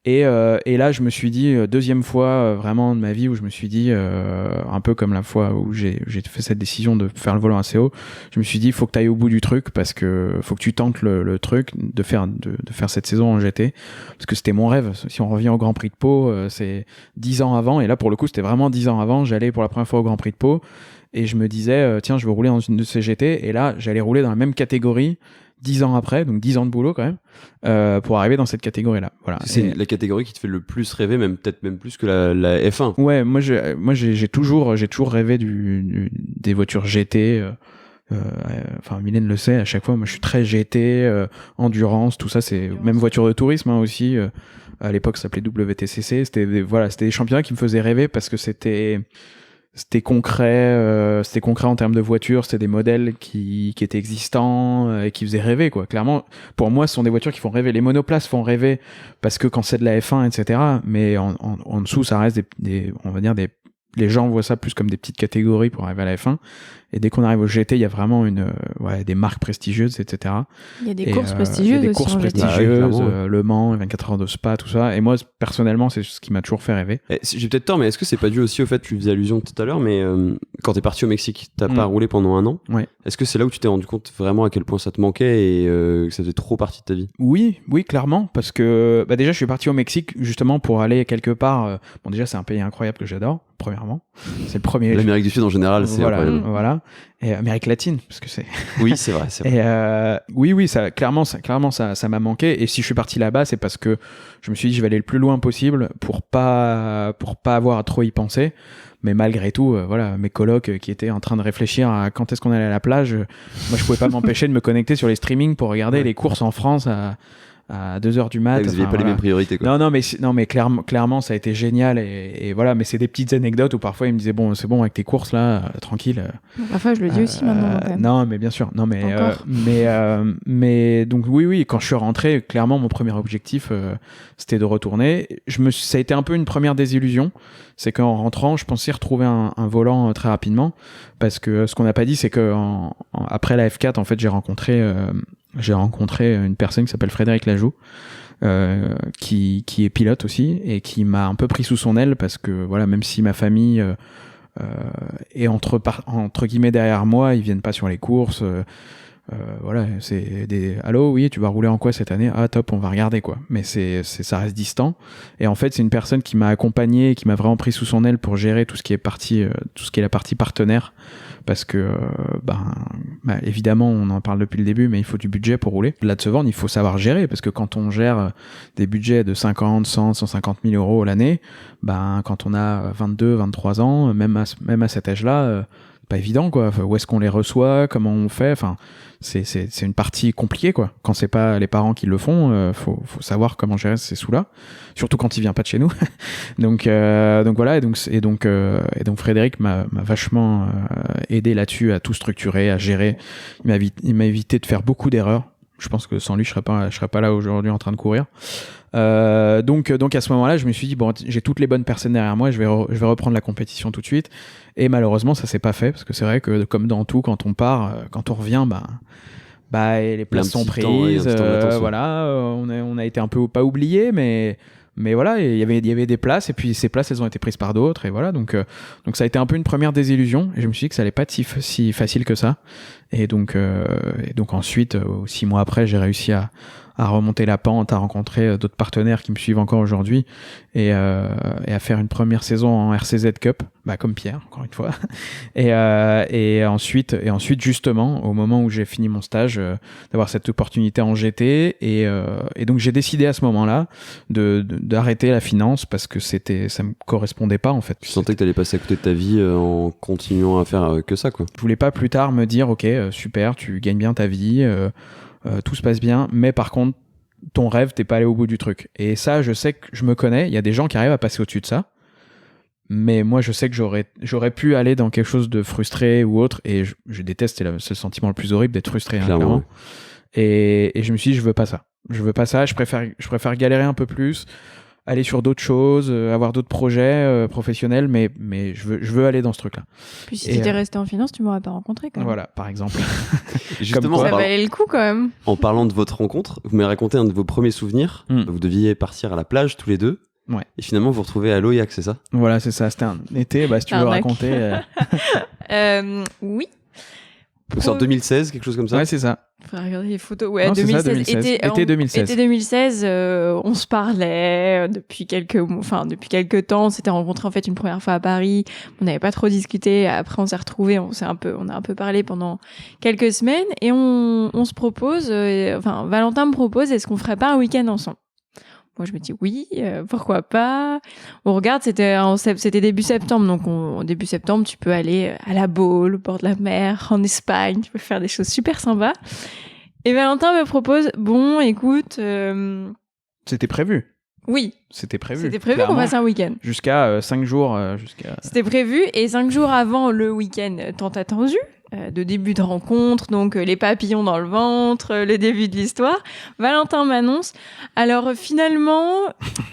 Et là, je me suis dit, deuxième fois vraiment de ma vie où je me suis dit, un peu comme la fois où j'ai fait cette décision de faire le volant assez haut, je me suis dit, faut que tu ailles au bout du truc, parce que faut que tu tentes le truc de faire cette saison en GT, parce que c'était mon rêve. Si on revient au Grand Prix de Pau, c'est 10 ans avant, et là pour le coup c'était vraiment 10 ans avant, j'allais pour la première fois au Grand Prix de Pau, et je me disais, tiens, je veux rouler dans une de ces GT, et là j'allais rouler dans la même catégorie 10 ans après, donc 10 ans de boulot quand même, pour arriver dans cette catégorie-là. Voilà. C'est la catégorie qui te fait le plus rêver, peut-être même plus que la F1. Ouais, moi j'ai toujours rêvé des voitures GT. Enfin, Mylène le sait, à chaque fois, moi je suis très GT, endurance, tout ça, c'est même voiture de tourisme aussi. À l'époque, ça s'appelait WTCC. C'était des championnats qui me faisaient rêver parce que c'était concret en termes de voitures, c'était des modèles qui étaient existants et qui faisaient rêver, quoi. Clairement, pour moi, ce sont des voitures qui font rêver. Les monoplaces font rêver parce que quand c'est de la F1, etc., mais en dessous, ça reste on va dire les gens voient ça plus comme des petites catégories pour arriver à la F1. Et dès qu'on arrive au GT, il y a vraiment des marques prestigieuses, etc. Il y a des courses prestigieuses aussi. Il y a des courses prestigieuses, Le Mans, 24 heures de Spa, tout ça. Et moi, personnellement, c'est ce qui m'a toujours fait rêver. J'ai peut-être tort, mais est-ce que c'est pas dû aussi au fait, tu faisais allusion tout à l'heure, mais quand t'es parti au Mexique, t'as pas roulé pendant 1 an. Ouais. Est-ce que c'est là où tu t'es rendu compte vraiment à quel point ça te manquait et que ça faisait trop partie de ta vie? Oui, clairement, parce que déjà, je suis parti au Mexique justement pour aller quelque part. Bon, déjà, c'est un pays incroyable que j'adore. Premièrement, c'est le premier. L'Amérique du Sud en général, c'est incroyable. Voilà. Et Amérique latine, parce que c'est. Oui, c'est vrai. Et oui, ça clairement, ça m'a manqué. Et si je suis parti là-bas, c'est parce que je me suis dit, je vais aller le plus loin possible pour pas avoir à trop y penser. Mais malgré tout, voilà, mes colocs qui étaient en train de réfléchir à quand est-ce qu'on allait à la plage, moi je pouvais pas m'empêcher de me connecter sur les streamings pour regarder les courses en France à 2h du mat. Vous n'aviez pas les mêmes priorités, quoi. Non, mais clairement, ça a été génial. Et voilà, mais c'est des petites anecdotes où parfois ils me disaient, bon, c'est bon avec tes courses là, tranquille. Parfois, je le dis aussi maintenant. Quand même. Non, mais bien sûr. Non, mais donc oui, quand je suis rentré, clairement, mon premier objectif, c'était de retourner. Ça a été un peu une première désillusion. C'est qu'en rentrant, je pensais retrouver un volant très rapidement. Parce que ce qu'on n'a pas dit, c'est que après la F4, en fait, j'ai rencontré une personne qui s'appelle Frédéric Lajoux, qui est pilote aussi, et qui m'a un peu pris sous son aile, parce que voilà, même si ma famille est entre guillemets derrière moi, ils viennent pas sur les courses. Voilà, c'est des allô, oui, tu vas rouler en quoi cette année? Ah top, on va regarder, quoi. Mais ça reste distant. Et en fait, c'est une personne qui m'a accompagné, qui m'a vraiment pris sous son aile pour gérer tout ce qui est la partie partenaire, parce que évidemment, on en parle depuis le début, mais il faut du budget pour rouler. Là de se vendre, il faut savoir gérer, parce que quand on gère des budgets de 50, 100, 150 000 euros l'année, quand on a 22, 23 ans, même à cet âge-là, pas évident, quoi. Enfin, où est-ce qu'on les reçoit, comment on fait, enfin, c'est une partie compliquée, quoi. Quand c'est pas les parents qui le font, faut savoir comment gérer ces sous-là, surtout quand il vient pas de chez nous. donc voilà, et donc Frédéric m'a vachement aidé là-dessus, à tout structurer, à gérer. Il m'a évité de faire beaucoup d'erreurs. Je pense que sans lui, je serais pas là aujourd'hui en train de courir. Donc à ce moment-là, je me suis dit, bon, j'ai toutes les bonnes personnes derrière moi, je vais reprendre la compétition tout de suite. Et malheureusement, ça s'est pas fait, parce que c'est vrai que comme dans tout, quand on part, quand on revient, les places sont prises. Voilà, on a été un peu pas oubliés, mais voilà, il y avait des places, et puis ces places, elles ont été prises par d'autres, et voilà, donc ça a été un peu une première désillusion, et je me suis dit que ça allait pas être si facile que ça. Et donc ensuite, 6 mois après, j'ai réussi à remonter la pente, à rencontrer d'autres partenaires qui me suivent encore aujourd'hui et à faire une première saison en RCZ Cup, comme Pierre, encore une fois. Et ensuite, justement, au moment où j'ai fini mon stage, d'avoir cette opportunité en GT. Et donc, j'ai décidé à ce moment-là d'arrêter la finance parce que ça me correspondait pas, en fait. Tu sentais que t'allais passer à côté de ta vie en continuant à faire que ça, quoi. Je voulais pas plus tard me dire, ok, super, tu gagnes bien ta vie, tout se passe bien, mais par contre, ton rêve, t'es pas allé au bout du truc. Et ça, je sais que je me connais, il y a des gens qui arrivent à passer au-dessus de ça, mais moi, je sais que j'aurais pu aller dans quelque chose de frustré ou autre, et je déteste, c'est le sentiment le plus horrible d'être frustré, clairement. Ouais. Et je me suis dit, je veux pas ça, je préfère galérer un peu plus, aller sur d'autres choses, avoir d'autres projets professionnels, mais je veux aller dans ce truc-là. Puis si t'étais resté en finance, tu m'aurais pas rencontré, quand même. Voilà, par exemple. Justement, ça valait le coup, quand même. En parlant de votre rencontre, vous m'avez raconté un de vos premiers souvenirs. Vous deviez partir à la plage tous les deux. Ouais. Et finalement, vous vous retrouvez à l'Oyac, c'est ça? Voilà, c'est ça. C'était un été. Si tu veux raconter. Oui. C'est en 2016, quelque chose comme ça? Ouais, c'est ça. Faudrait regarder les photos. Ouais, non, 2016. Ça, 2016. Été 2016. Été 2016, on se parlait depuis quelques temps. On s'était rencontrés en fait une première fois à Paris. On n'avait pas trop discuté. Après, on s'est retrouvés. On a un peu parlé pendant quelques semaines. Et on se propose, Valentin me propose, est-ce qu'on ferait pas un week-end ensemble? Moi, je me dis oui, pourquoi pas. On regarde, c'était début septembre, donc début septembre, tu peux aller à la Baule, au bord de la mer, en Espagne, tu peux faire des choses super sympas. Et Valentin me propose, bon, écoute... C'était prévu. Oui. C'était prévu qu'on fasse un week-end. Jusqu'à 5 jours. C'était prévu, et 5 jours avant le week-end tant attendu, de début de rencontre, donc les papillons dans le ventre, le début de l'histoire, Valentin m'annonce, alors finalement,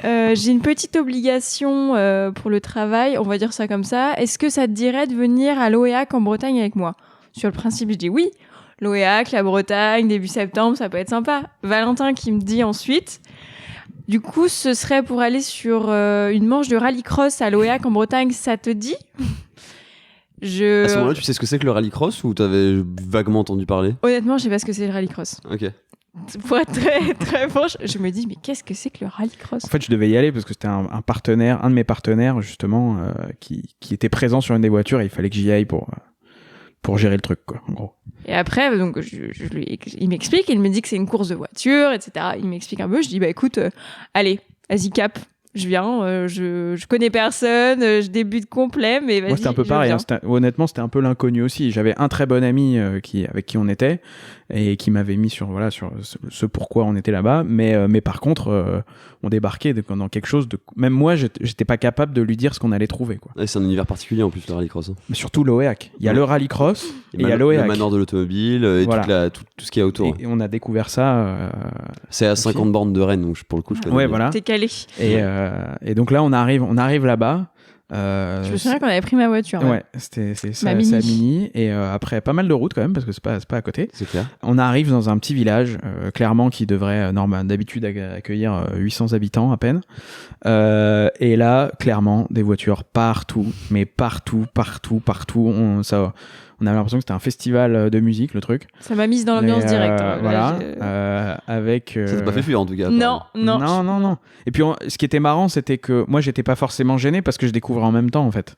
j'ai une petite obligation pour le travail, on va dire ça comme ça, est-ce que ça te dirait de venir à l'Oyac en Bretagne avec moi? Sur le principe, je dis oui, l'Oyac, la Bretagne, début septembre, ça peut être sympa. Valentin qui me dit ensuite... Du coup, ce serait pour aller sur une manche de rallycross à l'Oyac en Bretagne, ça te dit? À ce moment-là, tu sais ce que c'est que le rallycross ou t'avais vaguement entendu parler? Honnêtement, je sais pas ce que c'est le rallycross. Ok. Pour être très, très franche, je me dis, mais qu'est-ce que c'est que le rallycross? En fait, je devais y aller parce que c'était un de mes partenaires, justement, qui était présent sur une des voitures et il fallait que j'y aille pour gérer le truc, quoi, en gros. Et après, donc, il m'explique, il me dit que c'est une course de voiture, etc. Il m'explique un peu, je dis, écoute, allez, vas-y, cap, je viens, je connais personne, je débute complet, mais vas-y. Moi, c'était un peu pareil, honnêtement, c'était un peu l'inconnu aussi. J'avais un très bon ami avec qui on était, et qui m'avait mis sur ce pourquoi on était là-bas, mais par contre, on débarquait dans quelque chose de... Même moi, j'étais pas capable de lui dire ce qu'on allait trouver, quoi. Ouais, c'est un univers particulier en plus, le rallycross. Mais surtout l'Oyac. Il y a le rallycross et il y a l'Oyac. Le manoir de l'automobile et voilà. tout ce qu'il y a autour. Et on a découvert ça... c'est à 50 bornes de Rennes, donc pour le coup, je connais. Ouais, voilà. T'es calé. Et donc là, on arrive là-bas. Je me souviens qu'on avait pris ma voiture. Ouais, c'est ça, c'est à Mini. Et après pas mal de routes quand même, parce que c'est pas à côté. C'est clair. On arrive dans un petit village, clairement, qui devrait d'habitude accueillir 800 habitants à peine. Et là, clairement, des voitures partout, mais partout. On avait l'impression que c'était un festival de musique, le truc. Ça m'a mise dans l'ambiance directe. Voilà. Avec. Ça t'a pas fait fuir en tout cas. Non. Et puis, ce qui était marrant, c'était que moi, j'étais pas forcément gêné parce que je découvrais en même temps, en fait.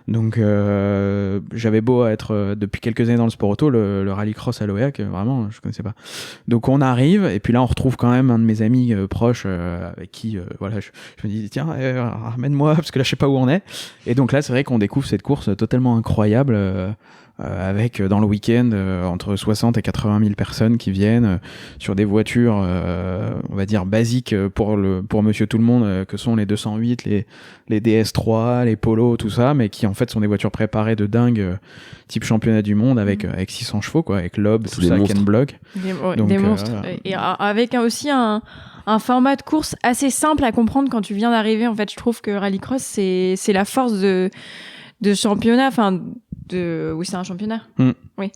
Donc, j'avais beau être depuis quelques années dans le sport auto, le rallycross à l'Oyac, vraiment, je connaissais pas. Donc, on arrive, et puis là, on retrouve quand même un de mes amis proches avec qui, je me dis, tiens, ramène-moi, parce que là, je sais pas où on est. Et donc là, c'est vrai qu'on découvre cette course totalement incroyable. Avec dans le week-end entre 60 et 80 000 personnes qui viennent sur des voitures on va dire basiques pour monsieur tout le monde que sont les 208, les DS3, les Polo, tout ça, mais qui en fait sont des voitures préparées de dingue type championnat du monde avec 600 chevaux quoi, avec Loeb, tout ça, Ken Block. Des monstres. Et avec aussi un format de course assez simple à comprendre quand tu viens d'arriver. En fait, je trouve que Rallycross c'est la force de championnat, oui, c'est un championnat. Oui.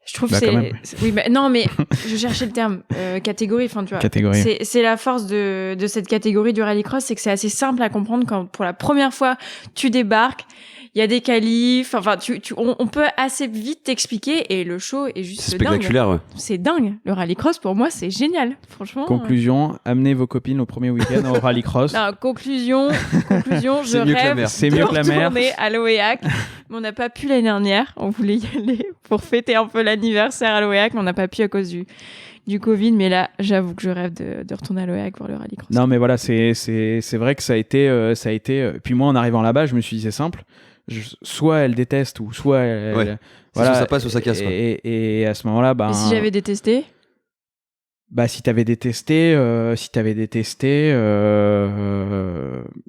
Je trouve que oui, non, mais je cherchais le terme catégorie. Enfin, tu vois. Catégorie. C'est la force de cette catégorie du rallycross, c'est que c'est assez simple à comprendre quand pour la première fois tu débarques. il y a des qualifs. Enfin, on peut assez vite t'expliquer et le show est juste C'est dingue. spectaculaire, ouais. C'est dingue. Le rallycross, pour moi, c'est génial. Franchement. Conclusion, amenez vos copines au premier week-end au rallycross. Non, conclusion, je C'est mieux que la rêve mer. C'est de mieux que la mer. retourner à l'OEAC. Mais on n'a pas pu l'année dernière. On voulait y aller pour fêter un peu l'anniversaire à l'OEAC, mais on n'a pas pu à cause du Covid. Mais là, j'avoue que je rêve de retourner à l'OEAC voir le rallycross. Non, mais voilà, c'est vrai que ça a été. Puis moi, en arrivant là-bas, je me suis dit, c'est simple. Soit elle déteste, ou soit elle. Ouais. Voilà, soit ça passe, soit ça casse. Quoi. Et à ce moment-là, Et si j'avais détesté si t'avais détesté,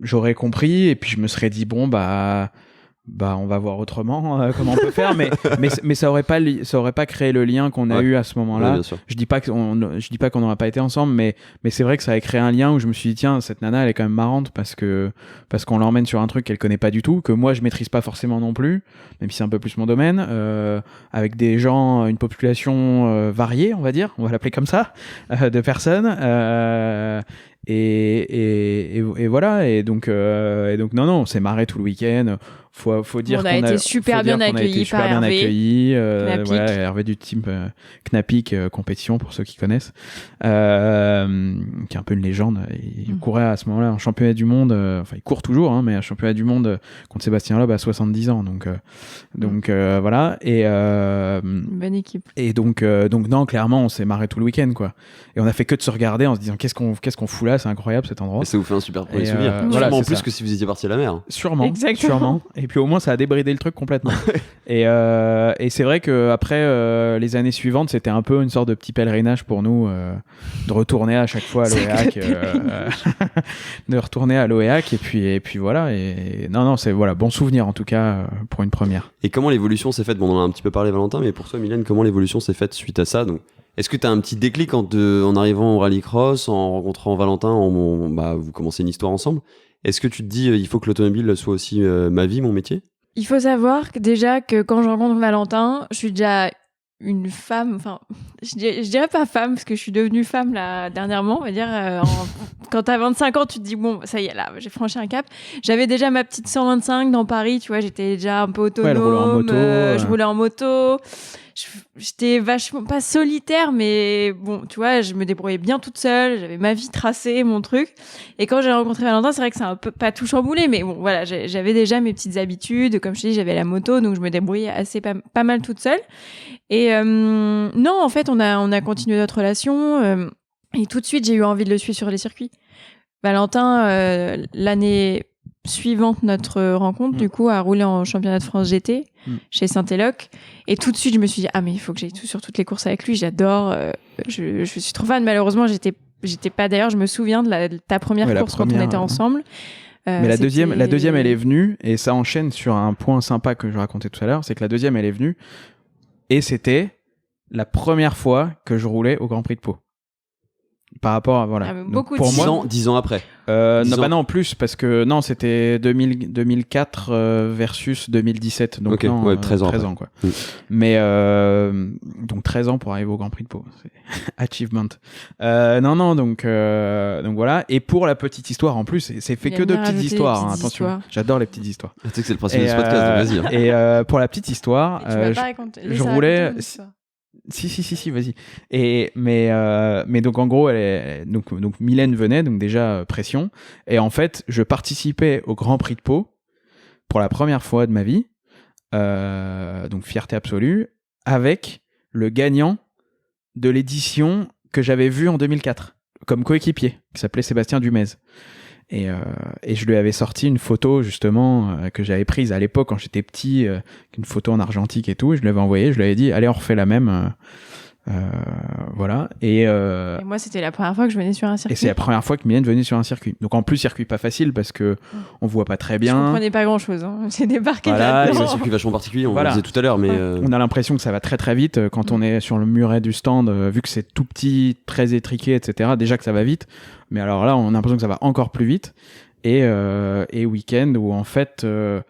j'aurais compris, et puis je me serais dit bon on va voir autrement comment on peut faire, mais ça aurait pas créé le lien qu'on a eu à ce moment-là. Ouais, bien sûr. Je dis pas qu'on n'aurait pas été ensemble, mais c'est vrai que ça a créé un lien où je me suis dit tiens, cette nana elle est quand même marrante parce qu'on l'emmène sur un truc qu'elle connaît pas du tout, que moi je maîtrise pas forcément non plus, même si c'est un peu plus mon domaine, avec des gens, une population variée, on va l'appeler comme ça, de personnes. Et voilà, et donc non, on s'est marré tout le week-end. Faut dire on a été super bien accueillis par Hervé. Ouais, Hervé du team Knapik compétition pour ceux qui connaissent, qui est un peu une légende. Il courait à ce moment-là un championnat du monde, enfin il court toujours, mais un championnat du monde contre Sébastien Loeb à 70 ans. Donc voilà, et bonne équipe. Et donc non, clairement on s'est marré tout le week-end, quoi. Et on a fait que de se regarder en se disant qu'est-ce qu'on fout là, c'est incroyable cet endroit. Et ça vous fait un super premier souvenir. Voilà, Sûrement en c'est plus ça. que si vous étiez parti à la mer. Sûrement. Exactement. Et puis au moins ça a débridé le truc complètement. Et c'est vrai que après les années suivantes, c'était un peu une sorte de petit pèlerinage pour nous de retourner à chaque fois à l'OEAC, de retourner à l'OEAC, et puis voilà. Et non, c'est voilà, bon souvenir en tout cas pour une première. Et comment l'évolution s'est faite ? Bon, on en a un petit peu parlé, Valentin, mais pour toi, Mylène, comment l'évolution s'est faite suite à ça ? Donc, est-ce que tu as un petit déclic en arrivant au rallycross, en rencontrant Valentin, vous commencez une histoire ensemble ? Est-ce que tu te dis il faut que l'automobile soit aussi ma vie, mon métier ? Il faut savoir que déjà que quand je rencontre Valentin, je suis déjà une femme, enfin, je dirais pas femme, parce que je suis devenue femme là dernièrement, on va dire, quand t'as 25 ans, tu te dis, bon, ça y est, là, j'ai franchi un cap. J'avais déjà ma petite 125 dans Paris, tu vois, j'étais déjà un peu autonome, je roulais en moto, j'étais vachement, pas solitaire, mais bon, tu vois, je me débrouillais bien toute seule, j'avais ma vie tracée, mon truc. Et quand j'ai rencontré Valentin, c'est vrai que c'est un peu, pas tout chamboulé, mais bon, voilà, j'avais déjà mes petites habitudes, comme je te dis, j'avais la moto, donc je me débrouillais assez pas mal toute seule. Et non, en fait, on a continué notre relation, et tout de suite, j'ai eu envie de le suivre sur les circuits. Valentin, l'année suivante notre rencontre, du coup, a roulé en championnat de France GT chez Saint-Éloque. Et tout de suite, je me suis dit, mais il faut que j'aille sur toutes les courses avec lui. J'adore. Je suis trop fan. Malheureusement, j'étais pas. D'ailleurs, je me souviens de ta première course quand on était ensemble. Mais la deuxième, elle est venue, et ça enchaîne sur un point sympa que je racontais tout à l'heure, c'est que la deuxième, elle est venue, et c'était la première fois que je roulais au Grand Prix de Pau. Par rapport à voilà. Beaucoup pour moi, 10 ans après. Non, plus parce que non, c'était 2004 versus 2017, donc okay, ouais, 13 ans quoi. Mais donc 13 ans pour arriver au Grand Prix de Pau, c'est achievement. Donc voilà. Et pour la petite histoire en plus, c'est fait que de petites histoires. Attention, j'adore les petites histoires. Tu sais que c'est le principe de ce podcast, donc vas-y. Et pour la petite histoire, je roulais. Si, vas-y. Mais donc en gros, donc Mylène venait, donc déjà pression. Et en fait, je participais au Grand Prix de Pau pour la première fois de ma vie, donc fierté absolue, avec le gagnant de l'édition que j'avais vue en 2004 comme coéquipier, qui s'appelait Sébastien Dumez. Et je lui avais sorti une photo justement que j'avais prise à l'époque quand j'étais petit, une photo en argentique et tout. Je lui avais envoyé, je lui avais dit allez on refait la même, voilà. Et moi c'était la première fois que je venais sur un circuit. Et c'est la première fois que Mylène venait sur un circuit. Donc en plus circuit pas facile parce que on voit pas très bien. Je comprenais pas grand chose. J'ai débarqué là-dedans. C'est un circuit vachement particulier. On le disait tout à l'heure, mais on a l'impression que ça va très très vite quand on est sur le muret du stand, vu que c'est tout petit, très étriqué, etc. Déjà que ça va vite. Mais alors là, on a l'impression que ça va encore plus vite. Et week-end où en fait, je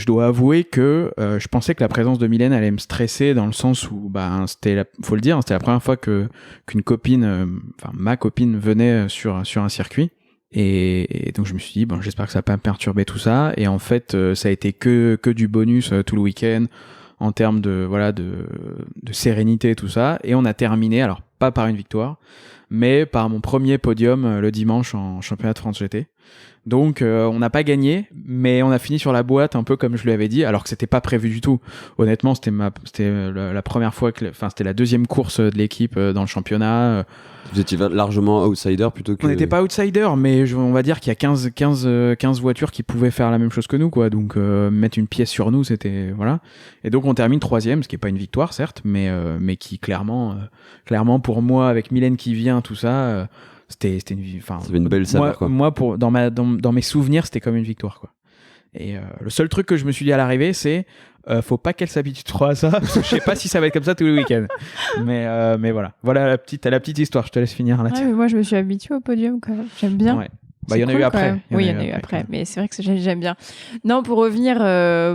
dois avouer que je pensais que la présence de Mylène allait me stresser dans le sens où, faut le dire, c'était la première fois qu'une copine, ma copine venait sur un circuit. Et donc je me suis dit bon, j'espère que ça va pas me perturber tout ça. Et en fait, ça a été que du bonus tout le week-end en termes de sérénité et tout ça. Et on a terminé, alors pas par une victoire, mais par mon premier podium le dimanche en championnat de France GT. Donc on n'a pas gagné, mais on a fini sur la boîte un peu comme je lui avais dit, alors que c'était pas prévu du tout. Honnêtement, c'était la première fois c'était la deuxième course de l'équipe dans le championnat. Vous étiez largement outsider plutôt que... On n'était pas outsider, mais on va dire qu'il y a 15 voitures qui pouvaient faire la même chose que nous, quoi. Donc mettre une pièce sur nous, c'était voilà. Et donc on termine 3e, ce qui est pas une victoire certes, mais qui clairement pour moi avec Mylène qui vient, tout ça. C'était une belle saveur, quoi. Moi dans mes souvenirs, c'était comme une victoire, quoi. Et le seul truc que je me suis dit à l'arrivée, c'est faut pas qu'elle s'habitue trop à ça, parce que je sais pas si ça va être comme ça tous les week-ends. Mais voilà la petite histoire. Je te laisse finir là-dessus. Ouais, mais moi je me suis habituée au podium quand même. J'aime bien. Ouais. Bah, il y en a eu après. Oui, il y en a eu après, mais c'est vrai que j'aime bien. Non, pour revenir à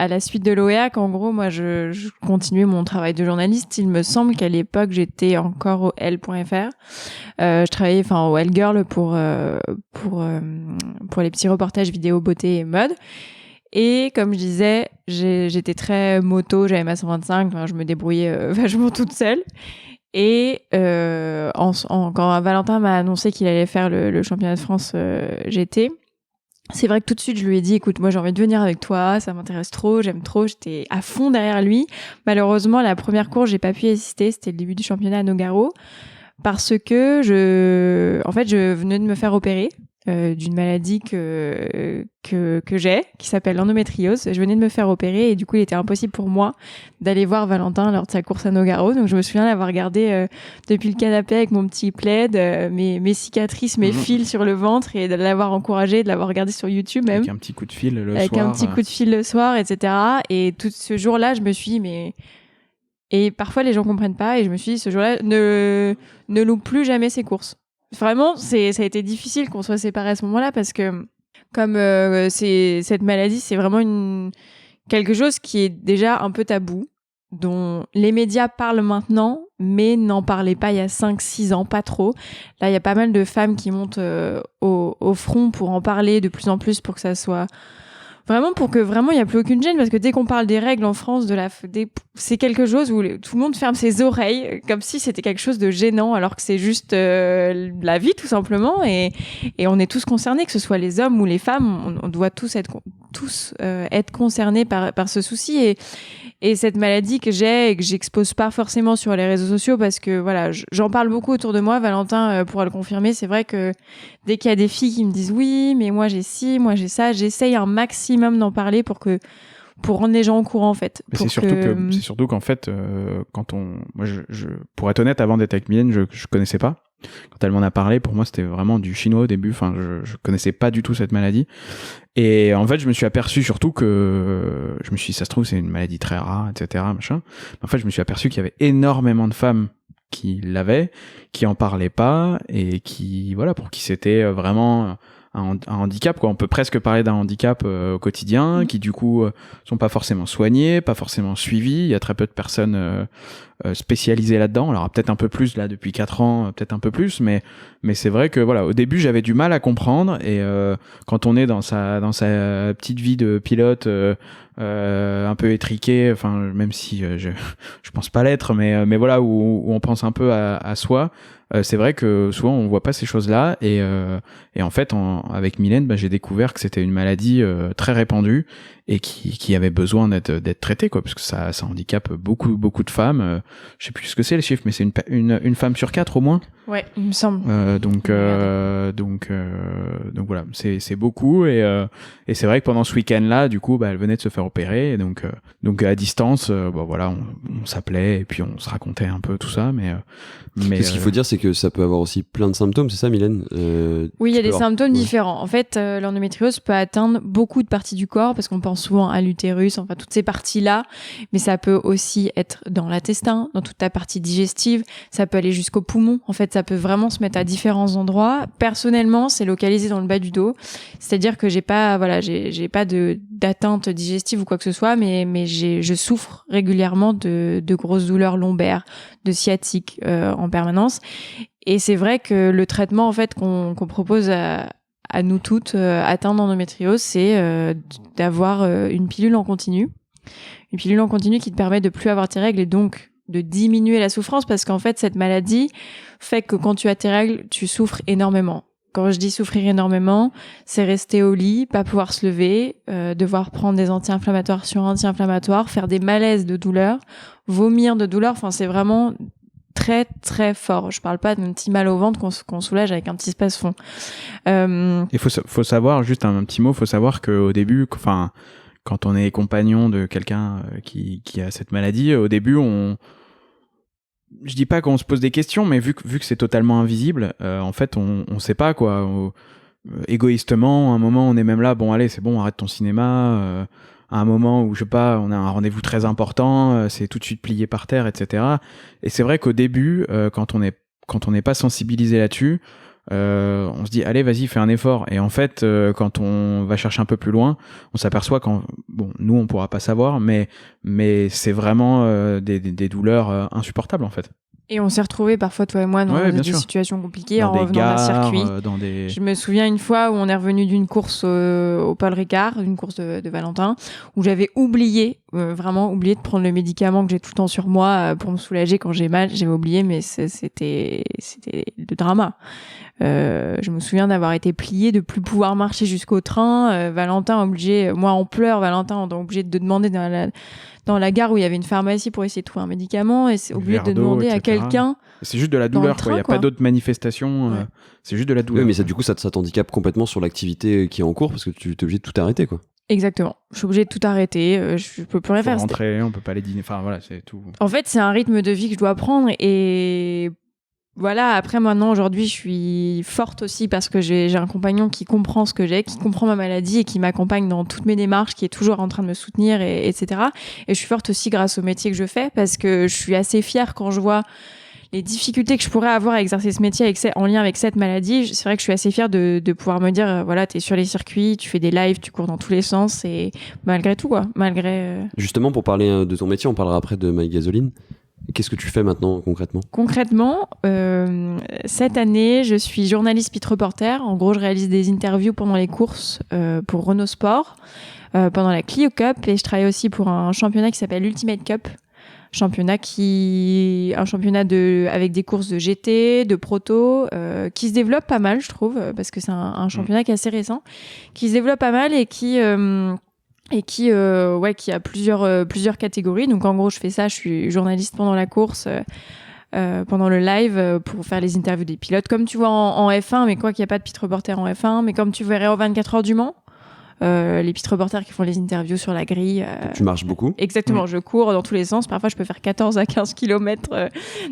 la suite de l'OEAC, en gros, moi, je continuais mon travail de journaliste. Il me semble qu'à l'époque, j'étais encore au L.fr. Je travaillais, au L Girl pour les petits reportages vidéo beauté et mode. Et comme je disais, j'étais très moto, j'avais ma 125, je me débrouillais vachement toute seule. Et quand Valentin m'a annoncé qu'il allait faire le championnat de France GT, c'est vrai que tout de suite je lui ai dit écoute, moi j'ai envie de venir avec toi, ça m'intéresse trop, j'aime trop, j'étais à fond derrière lui. Malheureusement la première course j'ai pas pu y assister, c'était le début du championnat à Nogaro, parce que je venais de me faire opérer d'une maladie que j'ai, qui s'appelle l'endométriose. Je venais de me faire opérer et du coup il était impossible pour moi d'aller voir Valentin lors de sa course à Nogaro. Donc je me souviens d'avoir regardé depuis le canapé avec mon petit plaid, mes cicatrices, mes fils sur le ventre, et de l'avoir encouragé, de l'avoir regardé sur YouTube même. Avec un petit coup de fil le soir. Avec un petit coup de fil le soir, etc. Et tout ce jour-là, je me suis dit et parfois les gens comprennent pas, et je me suis dit ce jour-là, ne loupe plus jamais ses courses. Vraiment, ça a été difficile qu'on soit séparés à ce moment-là, parce que comme cette maladie, c'est vraiment quelque chose qui est déjà un peu tabou, dont les médias parlent maintenant, mais n'en parlaient pas il y a 5-6 ans, pas trop. Là, il y a pas mal de femmes qui montent au front pour en parler de plus en plus, pour que ça soit... Vraiment, pour que vraiment il n'y a plus aucune gêne, parce que dès qu'on parle des règles en France, c'est quelque chose où tout le monde ferme ses oreilles, comme si c'était quelque chose de gênant, alors que c'est juste la vie tout simplement, et on est tous concernés, que ce soit les hommes ou les femmes, on doit tous être concernés par ce souci, et cette maladie que j'ai et que j'expose pas forcément sur les réseaux sociaux, parce que voilà, j'en parle beaucoup autour de moi. Valentin pourra le confirmer. C'est vrai que dès qu'il y a des filles qui me disent oui, mais moi j'ai ci, moi j'ai ça, j'essaye un maximum d'en parler pour rendre les gens au courant, en fait. C'est surtout qu'en fait, moi pour être honnête, avant d'être avec Mylène, je connaissais pas. Quand elle m'en a parlé, pour moi c'était vraiment du chinois au début. Enfin, je connaissais pas du tout cette maladie. Et en fait, je me suis aperçu surtout que je me suis dit, ça se trouve c'est une maladie très rare, etc. Machin. En fait, je me suis aperçu qu'il y avait énormément de femmes qui l'avaient, qui en parlaient pas, et qui pour qui c'était vraiment un handicap, quoi. On peut presque parler d'un handicap au quotidien, qui du coup sont pas forcément soignés, pas forcément suivis. Il y a très peu de personnes spécialisées là-dedans. Alors peut-être un peu plus là depuis 4 ans, peut-être un peu plus, mais c'est vrai que au début j'avais du mal à comprendre, et quand on est dans sa petite vie de pilote un peu étriqué, enfin même si je pense pas l'être, mais voilà, où on pense un peu à soi. C'est vrai que souvent on voit pas ces choses-là, et en fait avec Mylène, j'ai découvert que c'était une maladie très répandue, et qui avait besoin d'être traitée, quoi, parce que ça handicape beaucoup de femmes. Je sais plus ce que c'est les chiffres, mais c'est une femme sur 4 au moins. Ouais, il me semble. Donc voilà, c'est beaucoup, et c'est vrai que pendant ce week-end-là, du coup, elle venait de se faire opérer, et donc à distance, on s'appelait, et puis on se racontait un peu tout ça, mais ce qu'il faut dire, c'est que ça peut avoir aussi plein de symptômes, c'est ça, Mylène? Oui, il y a des symptômes différents. En fait, l'endométriose peut atteindre beaucoup de parties du corps, parce qu'on peut pense souvent à l'utérus, enfin toutes ces parties-là, mais ça peut aussi être dans l'intestin, dans toute ta partie digestive, ça peut aller jusqu'au poumon. En fait, ça peut vraiment se mettre à différents endroits. Personnellement, c'est localisé dans le bas du dos, c'est-à-dire que j'ai pas d'atteinte digestive ou quoi que ce soit, mais je souffre régulièrement de grosses douleurs lombaires, de sciatique en permanence. Et c'est vrai que le traitement en fait qu'on propose à nous toutes atteintes d'endométriose, c'est d'avoir une pilule en continu. Une pilule en continu qui te permet de plus avoir tes règles et donc de diminuer la souffrance, parce qu'en fait, cette maladie fait que quand tu as tes règles, tu souffres énormément. Quand je dis souffrir énormément, c'est rester au lit, pas pouvoir se lever, devoir prendre des anti-inflammatoires sur anti-inflammatoires, faire des malaises de douleur, vomir de douleur. Enfin, c'est vraiment très très fort. Je parle pas d'un petit mal au ventre qu'on soulage avec un petit spasme. Il faut savoir, juste un petit mot, faut savoir qu'au début, enfin, quand on est compagnon de quelqu'un qui a cette maladie, au début, je dis pas qu'on se pose des questions, mais vu que c'est totalement invisible, en fait, on sait pas quoi. Égoïstement, à un moment, on est même là, bon allez, c'est bon, arrête ton cinéma. À un moment où, je sais pas, on a un rendez-vous très important, c'est tout de suite plié par terre, etc. Et c'est vrai qu'au début, quand on n'est pas sensibilisé là-dessus, on se dit allez, vas-y, fais un effort. Et en fait, quand on va chercher un peu plus loin, on s'aperçoit nous on pourra pas savoir, mais c'est vraiment des douleurs insupportables en fait. Et on s'est retrouvés parfois, toi et moi, dans des situations compliquées dans en des revenant gares, d'un circuit. Je me souviens une fois où on est revenu d'une course au Paul Ricard, une course de Valentin, où j'avais vraiment oublié de prendre le médicament que j'ai tout le temps sur moi pour me soulager quand j'ai mal. J'avais oublié, mais c'était le drama. Je me souviens d'avoir été pliée, de plus pouvoir marcher jusqu'au train. Valentin obligé, moi en pleurs, Valentin on est obligé de demander dans la gare où il y avait une pharmacie pour essayer de trouver un médicament, et c'est obligé de demander à quelqu'un. C'est juste de la douleur, quoi. Il n'y a pas d'autres manifestations. Ouais. C'est juste de la douleur. Oui, mais ça, du coup, ça t'handicape complètement sur l'activité qui est en cours parce que tu es obligé de tout arrêter, quoi. Exactement. Je suis obligée de tout arrêter. Je peux plus rien faire. Rentrer, on peut pas aller dîner. Enfin, voilà, c'est tout. En fait, c'est un rythme de vie que je dois prendre, et voilà. Après, maintenant, aujourd'hui, je suis forte aussi parce que j'ai un compagnon qui comprend ce que j'ai, qui comprend ma maladie et qui m'accompagne dans toutes mes démarches, qui est toujours en train de me soutenir, etc. Et je suis forte aussi grâce au métier que je fais, parce que je suis assez fière quand je vois les difficultés que je pourrais avoir à exercer ce métier en lien avec cette maladie. C'est vrai que je suis assez fière de pouvoir me dire, voilà, t'es sur les circuits, tu fais des lives, tu cours dans tous les sens, et malgré tout, quoi. Justement, pour parler de ton métier, on parlera après de My Gasoline. Qu'est-ce que tu fais maintenant concrètement ? Concrètement, cette année, je suis journaliste pit reporter. En gros, je réalise des interviews pendant les courses pour Renault Sport, pendant la Clio Cup, et je travaille aussi pour un championnat qui s'appelle Ultimate Cup. Un championnat avec des courses de GT, de proto, qui se développe pas mal, je trouve, parce que c'est un championnat qui est assez récent, qui se développe pas mal et qui a plusieurs catégories. Donc en gros, je fais ça, je suis journaliste pendant la course, pendant le live, pour faire les interviews des pilotes, comme tu vois en F1, mais quoi qu'il n'y a pas de pit reporter en F1, mais comme tu verrais aux 24 heures du Mans. Les pit reporters qui font les interviews sur la grille. Tu marches beaucoup ? Exactement, je cours dans tous les sens. Parfois, je peux faire 14 à 15 km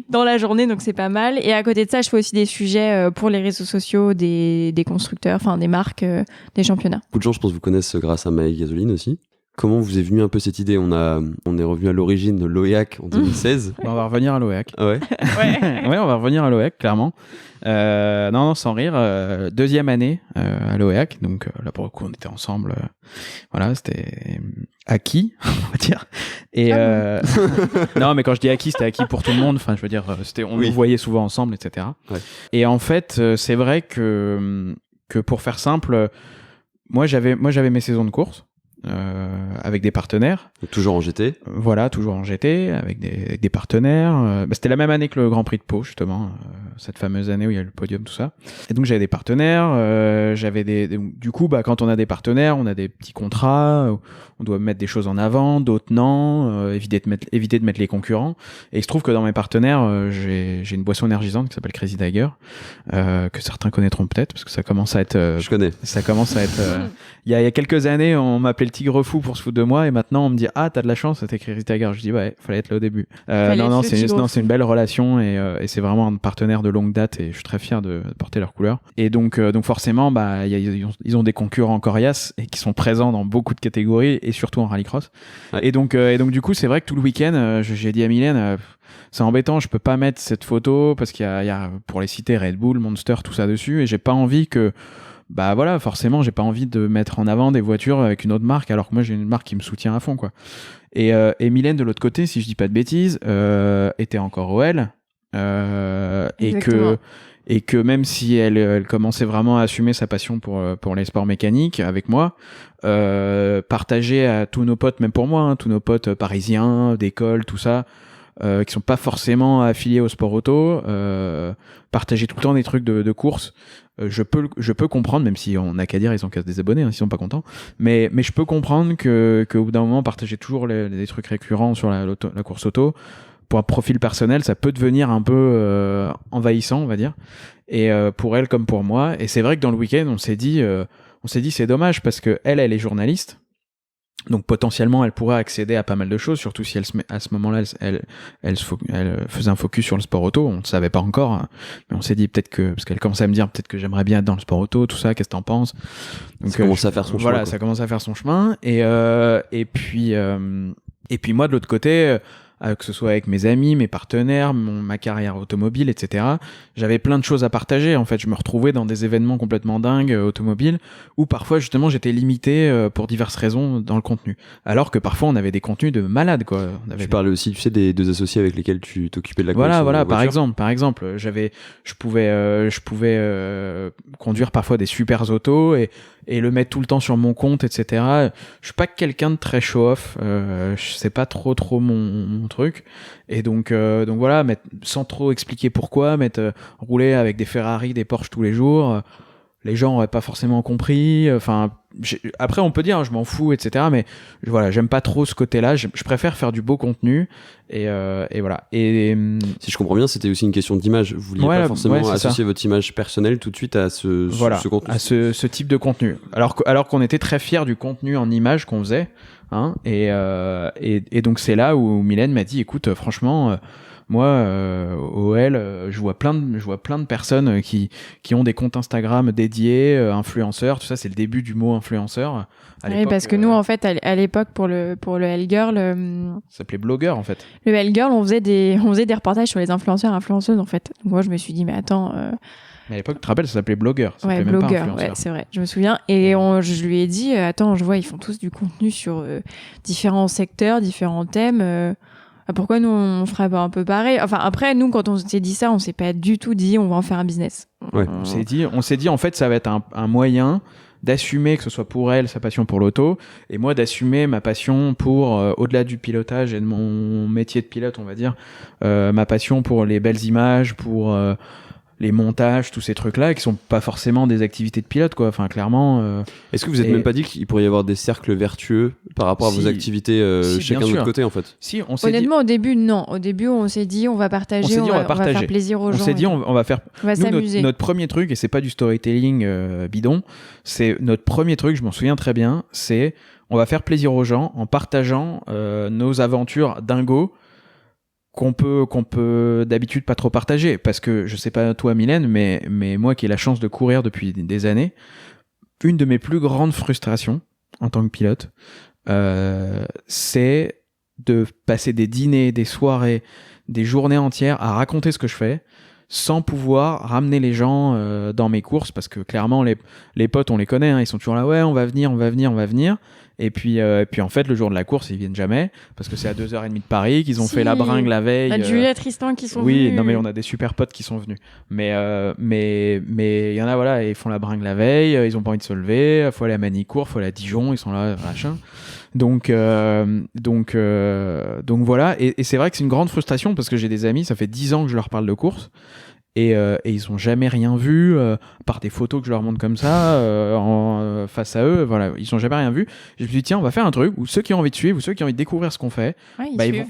dans la journée, donc c'est pas mal. Et à côté de ça, je fais aussi des sujets pour les réseaux sociaux, des constructeurs, enfin des marques, des championnats. Beaucoup de gens, je pense, vous connaissent grâce à My Gasoline aussi. Comment vous est venue un peu cette idée ? On est revenu à l'origine de l'OEAC en 2016. On va revenir à l'OEAC. Ah ouais. Ouais, on va revenir à l'OEAC, clairement. Non, sans rire. Deuxième année à l'OEAC. Donc là, pour le coup, on était ensemble. Voilà, c'était acquis, on va dire. Et non, mais quand je dis acquis, c'était acquis pour tout le monde. Enfin, je veux dire, on nous voyait souvent ensemble, etc. Ouais. Et en fait, c'est vrai que pour faire simple, moi, j'avais mes saisons de course. Avec des partenaires. Toujours en GT. Voilà, toujours en GT, avec des partenaires. C'était la même année que le Grand Prix de Pau, justement, cette fameuse année où il y a le podium, tout ça. Et donc j'avais des partenaires, du coup, quand on a des partenaires, on a des petits contrats, on doit mettre des choses en avant, d'autres non, éviter de mettre les concurrents. Et il se trouve que dans mes partenaires, j'ai une boisson énergisante qui s'appelle Crazy Tiger, que certains connaîtront peut-être, parce que ça commence à être... Je connais. Ça commence à être... Il y a quelques années, on m'appelait le tigre fou pour se foutre de moi, et maintenant on me dit ah t'as de la chance, t'as écrit Ristager. Je dis ouais, fallait être là au début. Non, c'est une belle relation, et c'est vraiment un partenaire de longue date, et je suis très fier de porter leurs couleurs. Et donc forcément, ils ont des concurrents coriaces et qui sont présents dans beaucoup de catégories, et surtout en rallycross. Ouais. Et donc du coup, c'est vrai que tout le week-end, j'ai dit à Mylène, c'est embêtant, je peux pas mettre cette photo parce qu'il y a pour les citer Red Bull, Monster, tout ça dessus, et j'ai pas envie que forcément j'ai pas envie de mettre en avant des voitures avec une autre marque, alors que moi j'ai une marque qui me soutient à fond, quoi. Et Mylène de l'autre côté, si je dis pas de bêtises, était encore OL, et que même si elle commençait vraiment à assumer sa passion pour les sports mécaniques avec moi, partager à tous nos potes, même pour moi, hein, tous nos potes parisiens, d'école, tout ça, qui sont pas forcément affiliés au sport auto, partager tout le temps des trucs de course, je peux comprendre, même si on n'a qu'à dire ils ont qu'à se désabonner, hein, s'ils sont pas contents, mais je peux comprendre qu'au bout d'un moment, partager toujours des trucs récurrents sur la course auto, pour un profil personnel, ça peut devenir un peu envahissant, on va dire, et pour elle comme pour moi. Et c'est vrai que dans le week-end, on s'est dit c'est dommage, parce que elle est journaliste. Donc potentiellement, elle pourrait accéder à pas mal de choses, surtout si à ce moment-là, elle faisait un focus sur le sport auto. On ne savait pas encore, hein, mais on s'est dit peut-être parce qu'elle commençait à me dire peut-être que j'aimerais bien être dans le sport auto, tout ça. Qu'est-ce que t'en penses? Donc ça commence à faire son chemin. Voilà, ça commence à faire son chemin. Et puis moi de l'autre côté. Que ce soit avec mes amis, mes partenaires, ma carrière automobile, etc. J'avais plein de choses à partager. En fait, je me retrouvais dans des événements complètement dingues automobiles, où parfois justement j'étais limité pour diverses raisons dans le contenu. Alors que parfois on avait des contenus de malades, quoi. Tu parlais aussi, tu sais, des deux associés avec lesquels tu t'occupais de la conduite. Voilà. Par exemple, je pouvais conduire parfois des super autos et le mettre tout le temps sur mon compte, etc. Je suis pas quelqu'un de très show-off, c'est pas trop mon truc, et donc voilà, sans trop expliquer pourquoi, rouler avec des Ferrari, des Porsche tous les jours, les gens auraient pas forcément compris, après on peut dire je m'en fous, etc., mais voilà, j'aime pas trop ce côté-là, je préfère faire du beau contenu, et voilà. Et si je comprends bien, c'était aussi une question d'image, vous vouliez pas forcément associer votre image personnelle tout de suite à ce contenu, à ce type de contenu, alors qu'on était très fiers du contenu en image qu'on faisait, hein, et donc c'est là où Mylène m'a dit écoute, franchement, moi, OL, je vois plein de personnes qui ont des comptes Instagram dédiés, influenceurs, tout ça, c'est le début du mot influenceur. Oui, parce que nous, en fait, à l'époque, pour le Hellgirl, ça s'appelait blogueur, en fait. Le Hellgirl, on faisait des reportages sur les influenceurs, influenceuses, en fait. Donc moi, je me suis dit, mais attends. Mais à l'époque, tu te rappelles, ça s'appelait blogueur. Ça ouais, blogueur, ouais, c'est vrai. Je me souviens. Et je lui ai dit, attends, je vois, ils font tous du contenu sur différents secteurs, différents thèmes. Pourquoi nous on ferait pas un peu pareil? Enfin, après, nous, quand on s'est dit ça, on s'est pas du tout dit on va en faire un business. Ouais. On s'est dit en fait ça va être un moyen d'assumer, que ce soit pour elle sa passion pour l'auto, et moi d'assumer ma passion pour au-delà du pilotage et de mon métier de pilote, on va dire, ma passion pour les belles images, pour les montages, tous ces trucs-là, qui sont pas forcément des activités de pilote, quoi. Enfin, clairement. Est-ce que vous êtes même pas dit qu'il pourrait y avoir des cercles vertueux par rapport à vos activités, chacun de votre côté, en fait? Si, on s'est honnêtement, au début, non. Au début, on s'est dit, on va partager, on va faire plaisir aux gens. On s'est dit, on va faire. On va s'amuser. Notre premier truc, et c'est pas du storytelling bidon, c'est notre premier truc, je m'en souviens très bien, c'est on va faire plaisir aux gens en partageant nos aventures dingo, qu'on peut d'habitude pas trop partager, parce que je sais pas toi Mylène, mais moi qui ai la chance de courir depuis des années, une de mes plus grandes frustrations en tant que pilote, c'est de passer des dîners, des soirées, des journées entières à raconter ce que je fais sans pouvoir ramener les gens dans mes courses, parce que clairement les potes on les connaît, hein, ils sont toujours là, ouais on va venir, et puis en fait le jour de la course ils viennent jamais, parce que c'est à 2h30 de Paris qu'ils ont fait la bringue la veille. Juliette, Tristan qui sont venus. Oui, non mais on a des super potes qui sont venus, mais il y en a, voilà, ils font la bringue la veille, ils ont pas envie de se lever, faut aller à Manicourt, faut aller à Dijon, ils sont là, machin. Donc voilà, et c'est vrai que c'est une grande frustration, parce que j'ai des amis, ça fait 10 ans que je leur parle de course, Et ils ont jamais rien vu, par des photos que je leur montre comme ça, face à eux, voilà, ils ont jamais rien vu. Je me suis dit, tiens, on va faire un truc où ceux qui ont envie de suivre ou ceux qui ont envie de découvrir ce qu'on fait,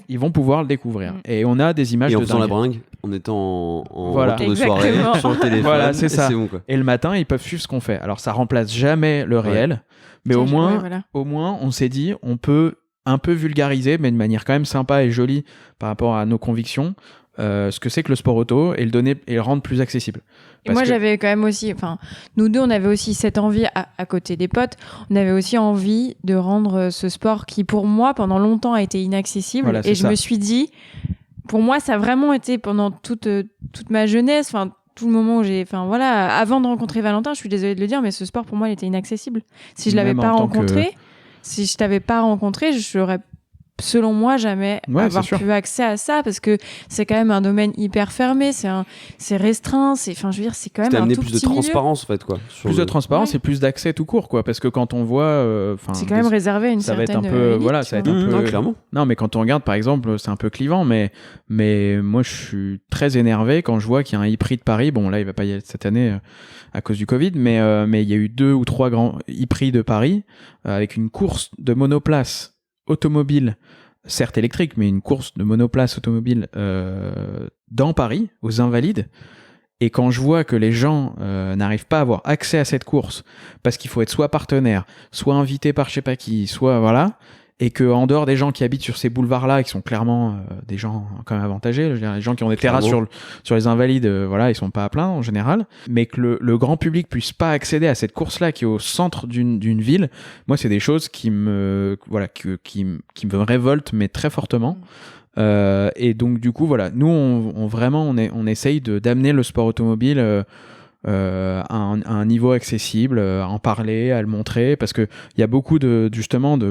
ils vont pouvoir le découvrir. Et on a des images et en de faisant la dingue. bringue, en étant en Voilà. retour de soirée, Exactement. sur le téléphone, Voilà, c'est et ça. c'est bon, quoi. Et le matin, ils peuvent suivre ce qu'on fait. Alors, ça remplace jamais le réel, mais Tiens, au moins, voilà. au moins, on s'est dit, on peut un peu vulgariser, mais de manière quand même sympa et jolie par rapport à nos convictions, ce que c'est que le sport auto et le donner et le rendre plus accessible. Et moi, j'avais quand même aussi, enfin, nous deux, on avait aussi cette envie, à côté des potes, on avait aussi envie de rendre ce sport qui, pour moi, pendant longtemps, a été inaccessible. Voilà, et je me suis dit, pour moi, ça a vraiment été pendant toute ma jeunesse, enfin, tout le moment où enfin voilà, avant de rencontrer Valentin, je suis désolée de le dire, mais ce sport, pour moi, il était inaccessible. Si je l'avais pas rencontré, si je t'avais pas rencontré, j'aurais, selon moi, jamais avoir pu accès à ça, parce que c'est quand même un domaine hyper fermé, c'est restreint, enfin, je veux dire, c'est quand même un tout petit milieu. Plus de transparence, en fait, quoi. Plus de transparence et plus d'accès tout court, quoi, parce que quand on voit, c'est quand même réservé à une certaine ça va être un peu, élite, voilà, ça va être un peu, non, clairement. Non, mais quand on regarde, par exemple, c'est un peu clivant, mais moi, je suis très énervé quand je vois qu'il y a un e-prix de Paris. Bon, là, il va pas y aller cette année à cause du Covid, mais il y a eu 2 ou 3 grands e-prix de Paris avec une course de monoplace automobile, certes électrique, mais une course de monoplace automobile dans Paris, aux Invalides. Et quand je vois que les gens n'arrivent pas à avoir accès à cette course parce qu'il faut être soit partenaire, soit invité par je sais pas qui, soit voilà, et que en dehors des gens qui habitent sur ces boulevards-là, qui sont clairement des gens quand même avantagés, je veux dire, les gens qui ont des terrasses sur les Invalides, voilà, ils sont pas à plaindre en général, mais que le grand public puisse pas accéder à cette course-là qui est au centre d'une ville, moi c'est des choses qui me révoltent, mais très fortement. Et donc du coup voilà, nous on essaye d'amener le sport automobile à un niveau accessible, à en parler, à le montrer, parce que il y a beaucoup de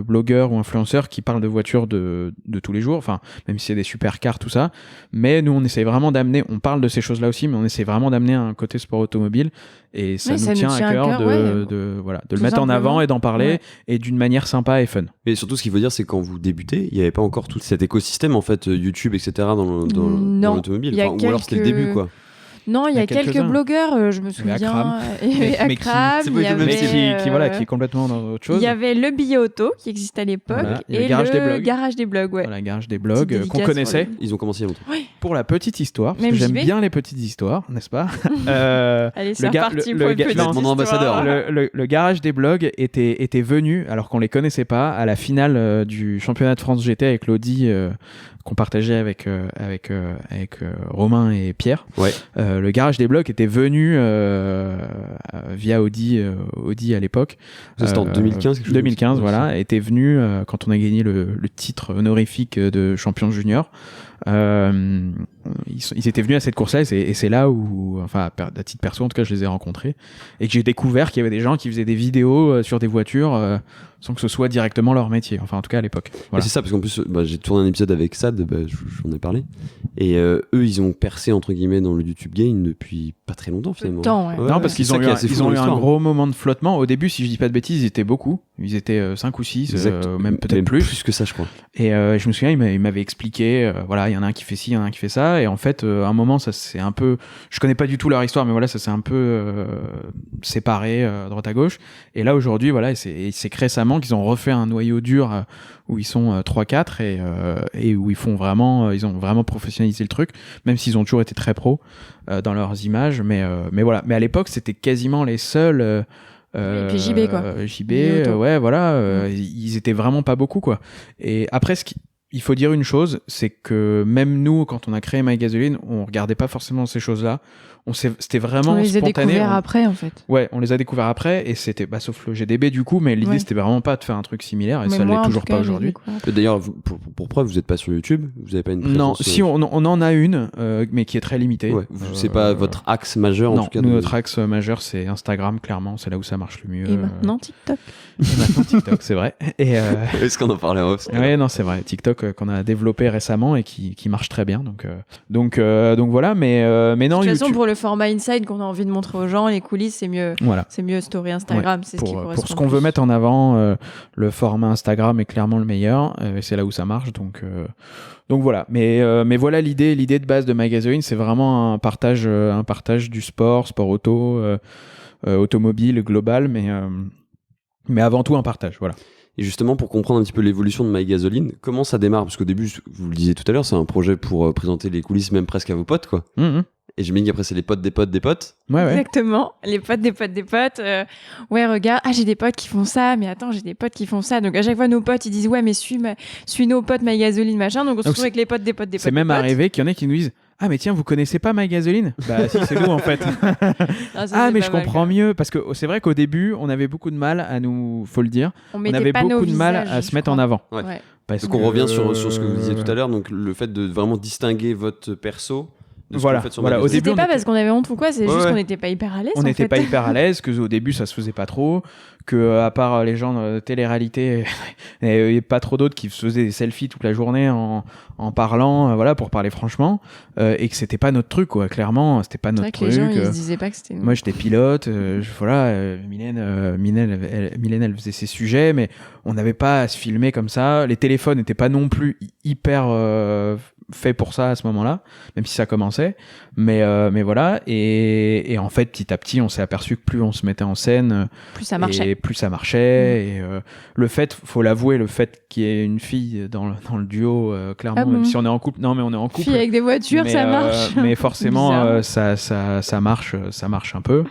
blogueurs ou influenceurs qui parlent de voitures de tous les jours, enfin même si c'est des supercars tout ça, mais nous on essaie vraiment d'amener, on parle de ces choses là aussi, mais on essaie vraiment d'amener un côté sport automobile, et ça nous tient à cœur de le mettre en avant et d'en parler, et d'une manière sympa et fun. Et surtout, ce qu'il faut dire, c'est quand vous débutez, il n'y avait pas encore tout cet écosystème, en fait, YouTube, etc., dans l'automobile, ou alors c'était le début, quoi. Non, il y a quelques blogueurs, je me souviens. Akram, qui est complètement dans autre chose. Il y avait le billet auto qui existait à l'époque, voilà, et le garage des blogs. Ouais. Voilà, garage des blogs qu'on connaissait. Ils ont commencé il y a longtemps. Oui. Pour la petite histoire, parce que j'aime bien les petites histoires, n'est-ce pas? Allez, c'est reparti pour une petite histoire. Mon ambassadeur. Le garage des blogs était venu, alors qu'on les connaissait pas, à la finale du championnat de France GT avec l'Audi qu'on partageait avec Romain et Pierre. Ouais. Le garage des blogs était venu via Audi à l'époque. C'était en 2015. 2015, voilà, était venu quand on a gagné le titre honorifique de champion junior. Ils étaient venus à cette course-là, et c'est là où, enfin, à titre perso, en tout cas, je les ai rencontrés, et que j'ai découvert qu'il y avait des gens qui faisaient des vidéos sur des voitures sans que ce soit directement leur métier, enfin en tout cas à l'époque. Voilà. C'est ça, parce qu'en plus j'ai tourné un épisode avec Sad, j'en ai parlé, et eux ils ont percé entre guillemets dans le YouTube game depuis pas très longtemps finalement. Non, parce qu'ils ont eu un gros moment de flottement. Au début, si je dis pas de bêtises, ils étaient beaucoup, ils étaient 5 ou 6, même peut-être plus que ça, je crois. Et je me souviens, il m'avait expliqué, voilà, il y en a un qui fait ci, il y en a un qui fait ça, et en fait à un moment ça c'est un peu, je connais pas du tout leur histoire, mais voilà, ça s'est un peu séparé droite à gauche, et là aujourd'hui voilà, c'est que récemment qu'ils ont refait un noyau dur où ils sont 3-4 et où ils ont vraiment professionnalisé le truc, même s'ils ont toujours été très pros dans leurs images, mais voilà, mais à l'époque c'était quasiment les seuls et puis JB quoi. JB, ouais, voilà, ils étaient vraiment pas beaucoup quoi. Et après il faut dire une chose, c'est que même nous, quand on a créé My Gasoline, on regardait pas forcément ces choses-là. C'était vraiment spontané. On les a découverts après, en fait. Ouais, on les a découverts après, et c'était, sauf le GDB du coup, mais l'idée c'était vraiment pas de faire un truc similaire, et ça l'est toujours pas aujourd'hui. D'ailleurs, pour preuve, vous êtes pas sur YouTube, vous avez pas une présence. Non, si on en a une, mais qui est très limitée. Ouais, c'est pas votre axe majeur en tout cas. Non, notre axe majeur c'est Instagram, clairement, c'est là où ça marche le mieux. Et maintenant TikTok. C'est vrai. Et est-ce qu'on en parlait en off? Ouais, non, c'est vrai. TikTok qu'on a développé récemment et qui marche très bien. Donc voilà, mais non. De toute façon, pour le format inside qu'on a envie de montrer aux gens, les coulisses, c'est mieux story Instagram, c'est ce qui correspond. Pour ce qu'on veut mettre en avant, le format Instagram est clairement le meilleur, et c'est là où ça marche, donc voilà. Mais voilà l'idée de base de Magazoline, c'est vraiment un partage du sport auto, automobile global, mais avant tout un partage, voilà. Et justement, pour comprendre un petit peu l'évolution de MyGasoline, comment ça démarre? Parce qu'au début, vous le disiez tout à l'heure, c'est un projet pour présenter les coulisses même presque à vos potes, quoi. Et j'imagine qu'après, c'est les potes des potes des potes. Ouais. Exactement, les potes des potes des potes. Ouais, regarde, j'ai des potes qui font ça, mais attends, j'ai des potes qui font ça. Donc à chaque fois, nos potes, ils disent ouais, mais suis nos potes MyGasoline, machin. Donc on se retrouve avec les potes des potes des potes. C'est même arrivé qu'il y en ait qui nous disent ah, mais tiens, vous connaissez pas MyGasoline? Bah si, c'est nous en fait. Mais je comprends mieux, parce que c'est vrai qu'au début, on avait beaucoup de mal faut le dire, on avait beaucoup de mal à se mettre en avant. Ouais. Parce qu'on revient sur ce que vous disiez tout à l'heure, donc le fait de vraiment distinguer votre perso. Voilà. Au début, c'était pas parce qu'on avait honte ou quoi, c'est juste qu'on n'était pas hyper à l'aise. On n'était pas hyper à l'aise, que au début ça se faisait pas trop, que à part les gens de télé-réalité, il n'y avait pas trop d'autres qui faisaient des selfies toute la journée en parlant, voilà, pour parler franchement, et que c'était pas notre truc, quoi. Clairement, c'était pas notre truc. Les gens ils se disaient pas que c'était nous. Moi j'étais pilote, Mylène elle faisait ses sujets, mais on n'avait pas à se filmer comme ça. Les téléphones n'étaient pas non plus hyper fait pour ça à ce moment-là, même si ça commençait, mais voilà, et en fait petit à petit on s'est aperçu que plus on se mettait en scène, plus ça marchait, et le fait, faut l'avouer, le fait qu'il y ait une fille dans le duo, clairement, même si on est en couple, on est en couple, fille avec des voitures, ça marche, mais forcément ça marche un peu,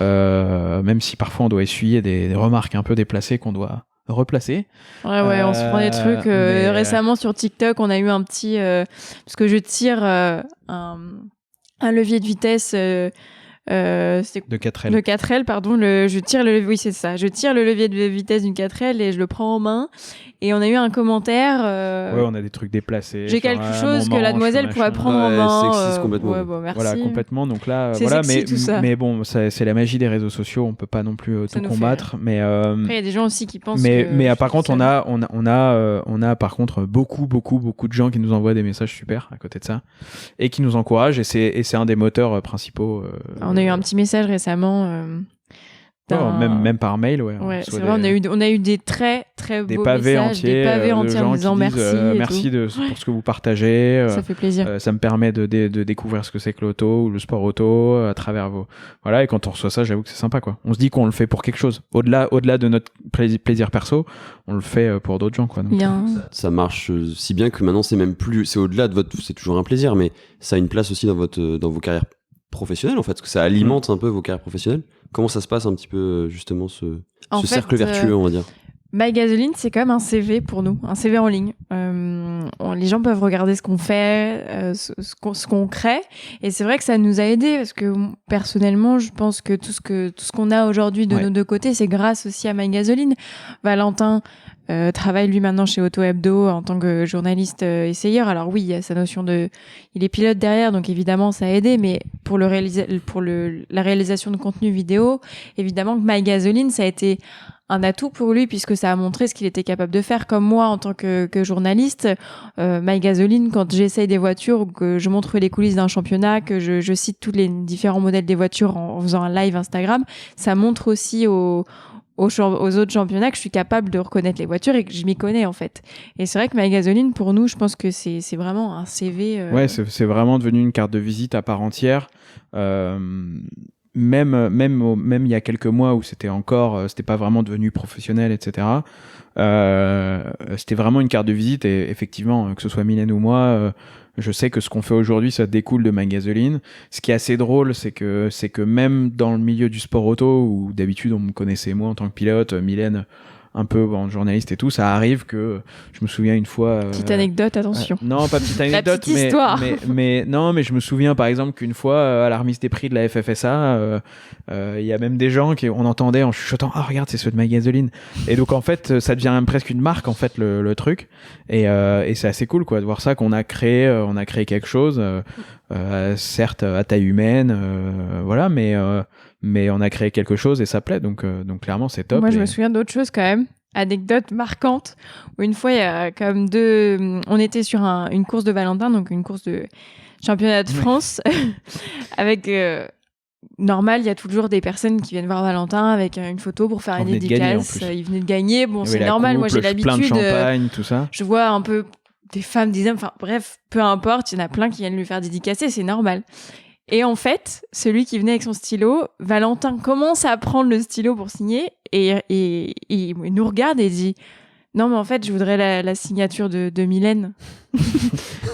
même si parfois on doit essuyer des remarques un peu déplacées qu'on doit replacer. Ouais, on se prend des trucs. Récemment sur TikTok, on a eu un petit... parce que je tire un levier de vitesse... de 4L. Le 4L, pardon. Je tire oui, c'est ça. Je tire le levier de vitesse d'une 4L et je le prends en main. Et on a eu un commentaire. Ouais, on a des trucs déplacés. J'ai quelque chose que la demoiselle pourrait prendre en main. Sexiste complètement. Ouais, bon, merci. Voilà, complètement. Donc là, c'est voilà, sexy, tout ça. mais bon, c'est la magie des réseaux sociaux. On peut pas non plus tout combattre. Mais après, il y a des gens aussi qui pensent. Mais par contre, on a par contre beaucoup de gens qui nous envoient des messages super à côté de ça et qui nous encouragent. Et c'est un des moteurs principaux. On a eu un petit message récemment. Même par mail, ouais, c'est vrai, on a eu des très très beaux pavés messages, entiers, des pavés entiers en disant disent, merci pour ce que vous partagez. Ça fait plaisir. Ça me permet de découvrir ce que c'est que l'auto ou le sport auto à travers vos. Voilà, et quand on reçoit ça, j'avoue que c'est sympa, quoi. On se dit qu'on le fait pour quelque chose. Au-delà de notre plaisir perso, on le fait pour d'autres gens, quoi. Donc, ça marche si bien que maintenant c'est au-delà de c'est toujours un plaisir, mais ça a une place aussi dans vos carrières professionnelles, en fait, parce que ça alimente un peu vos carrières professionnelles. Comment ça se passe un petit peu, justement, ce cercle vertueux, on va dire? MyGasoline, c'est comme un CV pour nous, un CV en ligne. Les gens peuvent regarder ce qu'on fait, ce qu'on crée, et c'est vrai que ça nous a aidés, parce que personnellement, je pense que tout ce qu'on a aujourd'hui de nos deux côtés, c'est grâce aussi à MyGasoline. Valentin travaille lui maintenant chez Auto Hebdo en tant que journaliste essayeur. Alors oui, il y a sa notion il est pilote derrière, donc évidemment ça a aidé, mais pour la réalisation de contenu vidéo, évidemment que MyGasoline, ça a été un atout pour lui, puisque ça a montré ce qu'il était capable de faire. Comme moi, en tant que journaliste, MyGasoline, quand j'essaye des voitures ou que je montre les coulisses d'un championnat, que je cite tous les différents modèles des voitures en faisant un live Instagram, ça montre aussi aux autres championnats que je suis capable de reconnaître les voitures et que je m'y connais, en fait. Et c'est vrai que MyGasoline, pour nous, je pense que c'est vraiment un CV. Ouais, c'est vraiment devenu une carte de visite à part entière. Même il y a quelques mois où c'était pas vraiment devenu professionnel, etc. C'était vraiment une carte de visite, et effectivement, que ce soit Mylène ou moi, je sais que ce qu'on fait aujourd'hui, ça découle de MyGasoline. Ce qui est assez drôle, c'est que même dans le milieu du sport auto, où d'habitude on me connaissait moi en tant que pilote, Mylène un peu journaliste et tout, ça arrive que je me souviens une fois petite anecdote, attention. Non, pas petite anecdote, la petite histoire. mais je me souviens par exemple qu'une fois à la remise des prix de la FFSA, il y a même des gens on entendait en chuchotant regarde, c'est ceux de MyGasoline, et donc en fait ça devient même presque une marque, en fait, le truc, et c'est assez cool, quoi, de voir ça, qu'on a créé quelque chose, certes à taille humaine, voilà, mais on a créé quelque chose et ça plaît, donc clairement c'est top. Moi je me souviens d'autres choses quand même, anecdote marquante, où une fois il y a comme on était sur une course de Valentin, donc une course de championnat de France avec normal, il y a toujours des personnes qui viennent voir Valentin avec une photo pour faire une dédicace. Il venait de gagner. Bon, c'est normal. Moi, j'ai l'habitude. Plein de champagne, tout ça. Je vois un peu des femmes, des hommes. Enfin, bref, peu importe. Il y en a plein qui viennent lui faire dédicacer. C'est normal. Et en fait, celui qui venait avec son stylo, Valentin commence à prendre le stylo pour signer et il nous regarde et dit non, mais en fait, je voudrais la signature de Mylène.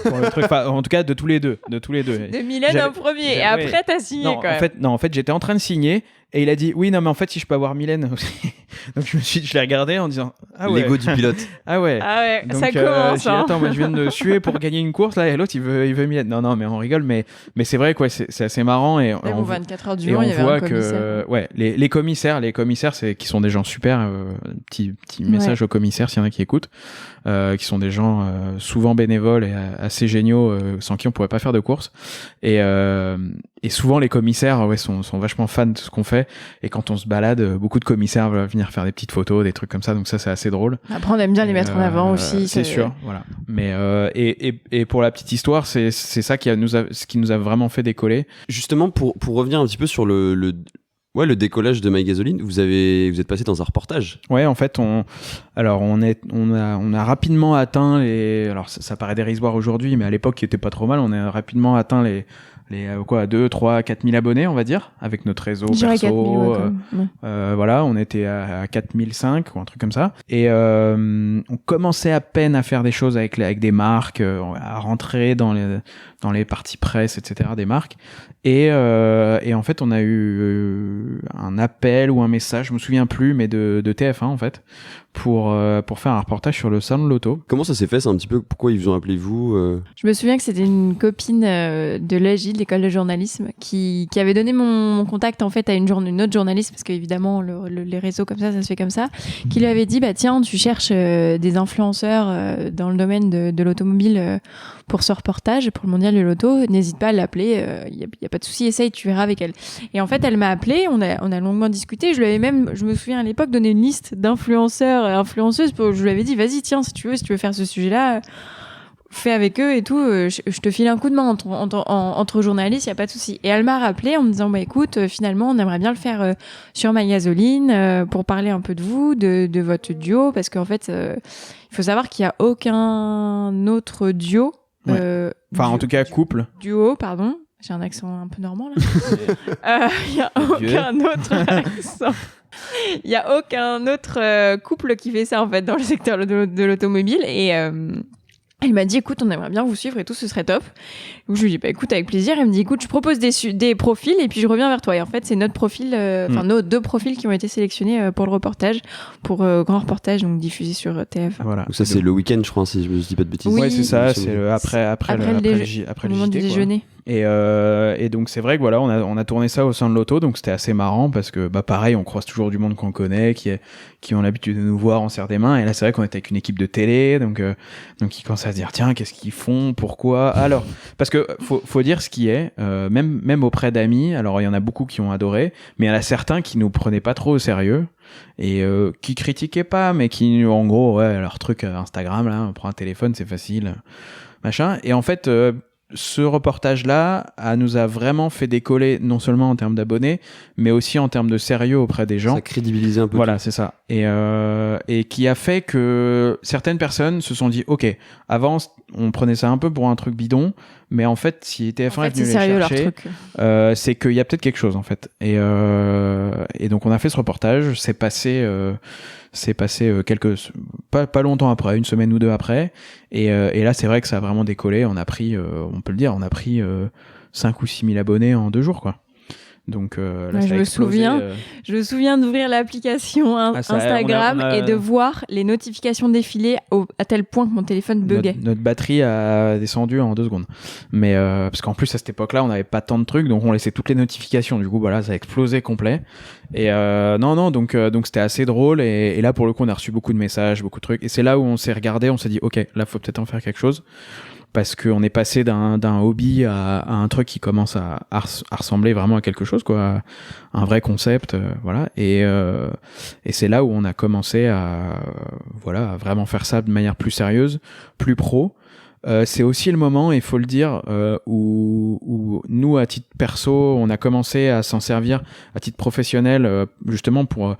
Pour le truc, en tout cas, de tous les deux. De Mylène en premier. Et après, t'as signé non, quand même. En fait, j'étais en train de signer et il a dit oui, non, mais en fait, si je peux avoir Mylène aussi. Donc, je l'ai regardé en disant ah ouais. L'ego du pilote. Ah ouais. Donc, ça commence. Attends, moi, je viens de suer pour gagner une course là et l'autre, il veut Mylène. Non, mais on rigole, mais c'est vrai, quoi, c'est assez marrant. Et bon, 24 heures du Mans, il y avait voit un commissaire. les commissaires, qui sont des gens super. Petit message aux commissaires s'il y en a qui écoutent. Qui sont des gens souvent bénévoles et assez géniaux, sans qui on pourrait pas faire de course. Et souvent les commissaires sont vachement fans de ce qu'on fait. Et quand on se balade, beaucoup de commissaires veulent venir faire des petites photos, des trucs comme ça. Donc ça, c'est assez drôle. Après, on aime bien les mettre en avant aussi. C'est sûr, voilà. Mais et pour la petite histoire, c'est ça ce qui nous a vraiment fait décoller. Justement, pour revenir un petit peu sur le décollage de My Gasoline, vous êtes passé dans un reportage. Ouais, en fait, on a rapidement atteint alors ça paraît dérisoire aujourd'hui, mais à l'époque, il était pas trop mal. On a rapidement atteint les 2, 3, 4 000 abonnés, on va dire, avec notre réseau perso. Voilà, on était à 4 500 ou un truc comme ça. Et on commençait à peine à faire des choses avec des marques, à rentrer dans les parties presse, etc., des marques. Et en fait, on a eu un appel ou un message, je me souviens plus, mais de TF1 en fait, pour faire un reportage sur le salon de l'auto. Comment ça s'est fait? C'est un petit peu pourquoi ils vous ont appelé vous Je me souviens que c'était une copine de l'EJ, de l'école de journalisme, qui avait donné mon contact en fait à une autre journaliste, parce qu'évidemment les réseaux comme ça se fait comme ça, qui lui avait dit bah tiens, tu cherches des influenceurs dans le domaine de l'automobile pour ce reportage, pour le mondial de l'auto, n'hésite pas à l'appeler, y a pas de souci, essaye, tu verras avec elle. Et en fait, elle m'a appelé, on a longuement discuté, je lui avais même, je me souviens à l'époque, donné une liste d'influenceurs et influenceuses, je lui avais dit vas-y, tiens, si tu veux faire ce sujet-là, fais avec eux et tout, je te file un coup de main entre journalistes, il y a pas de souci. Et elle m'a rappelé en me disant bah écoute, finalement on aimerait bien le faire sur My Gasoline pour parler un peu de vous, de votre duo, parce qu'en fait il faut savoir qu'il y a aucun autre duo en tout cas couple duo, pardon, j'ai un accent un peu normand là. Il y a aucun autre accent. Il y a aucun autre couple qui fait ça en fait dans le secteur de l'automobile. Et elle m'a dit écoute, on aimerait bien vous suivre et tout, ce serait top. Donc je lui dis bah écoute, avec plaisir. Elle me dit écoute, je propose des profils et puis je reviens vers toi. Et en fait c'est notre profil, nos 2 profils qui ont été sélectionnés pour le reportage, pour grand reportage, donc diffusé sur TF1. Voilà. Donc ça c'est le week-end, je crois, si je me dis pas de bêtises. Oui, ouais, c'est ça, c'est après le moment du déjeuner. Et donc c'est vrai que voilà, on a tourné ça au sein de l'auto, donc c'était assez marrant parce que bah pareil, on croise toujours du monde qu'on connaît, qui ont l'habitude de nous voir, on serre des mains. Et là c'est vrai qu'on était avec une équipe de télé, donc ils commençaient à se dire tiens, qu'est-ce qu'ils font, pourquoi. Alors parce que faut dire ce qui est, même auprès d'amis. Alors il y en a beaucoup qui ont adoré, mais il y en a certains qui nous prenaient pas trop au sérieux et qui critiquaient pas, mais qui en gros leur truc Instagram là, on prend un téléphone, c'est facile, machin. Et en fait ce reportage-là nous a vraiment fait décoller, non seulement en termes d'abonnés, mais aussi en termes de sérieux auprès des gens. Ça a crédibilisé un peu. Voilà, c'est ça. Et qui a fait que certaines personnes se sont dit, ok, avant, on prenait ça un peu pour un truc bidon, mais en fait, si TF1 est venu les chercher, c'est qu'il y a peut-être quelque chose, en fait. Et donc, on a fait ce reportage, c'est passé pas longtemps après, une semaine ou 2 après, et là c'est vrai que ça a vraiment décollé. On a pris, on peut le dire, 5 ou 6 000 abonnés en 2 jours, quoi. Donc là, je me souviens d'ouvrir l'application Instagram et de voir les notifications défiler à tel point que mon téléphone buguait. Notre batterie a descendu en 2 secondes. Mais parce qu'en plus à cette époque-là, on n'avait pas tant de trucs, donc on laissait toutes les notifications. Du coup, voilà, ça a explosé complet. Et donc c'était assez drôle. Et là, pour le coup, on a reçu beaucoup de messages, beaucoup de trucs. Et c'est là où on s'est regardé, on s'est dit, ok, là, faut peut-être en faire quelque chose. Parce qu'on est passé d'un hobby à un truc qui commence à ressembler vraiment à quelque chose, quoi, un vrai concept, voilà. Et c'est là où on a commencé à vraiment faire ça de manière plus sérieuse, plus pro. c'est aussi le moment, il faut le dire, où nous, à titre perso, on a commencé à s'en servir à titre professionnel, justement pour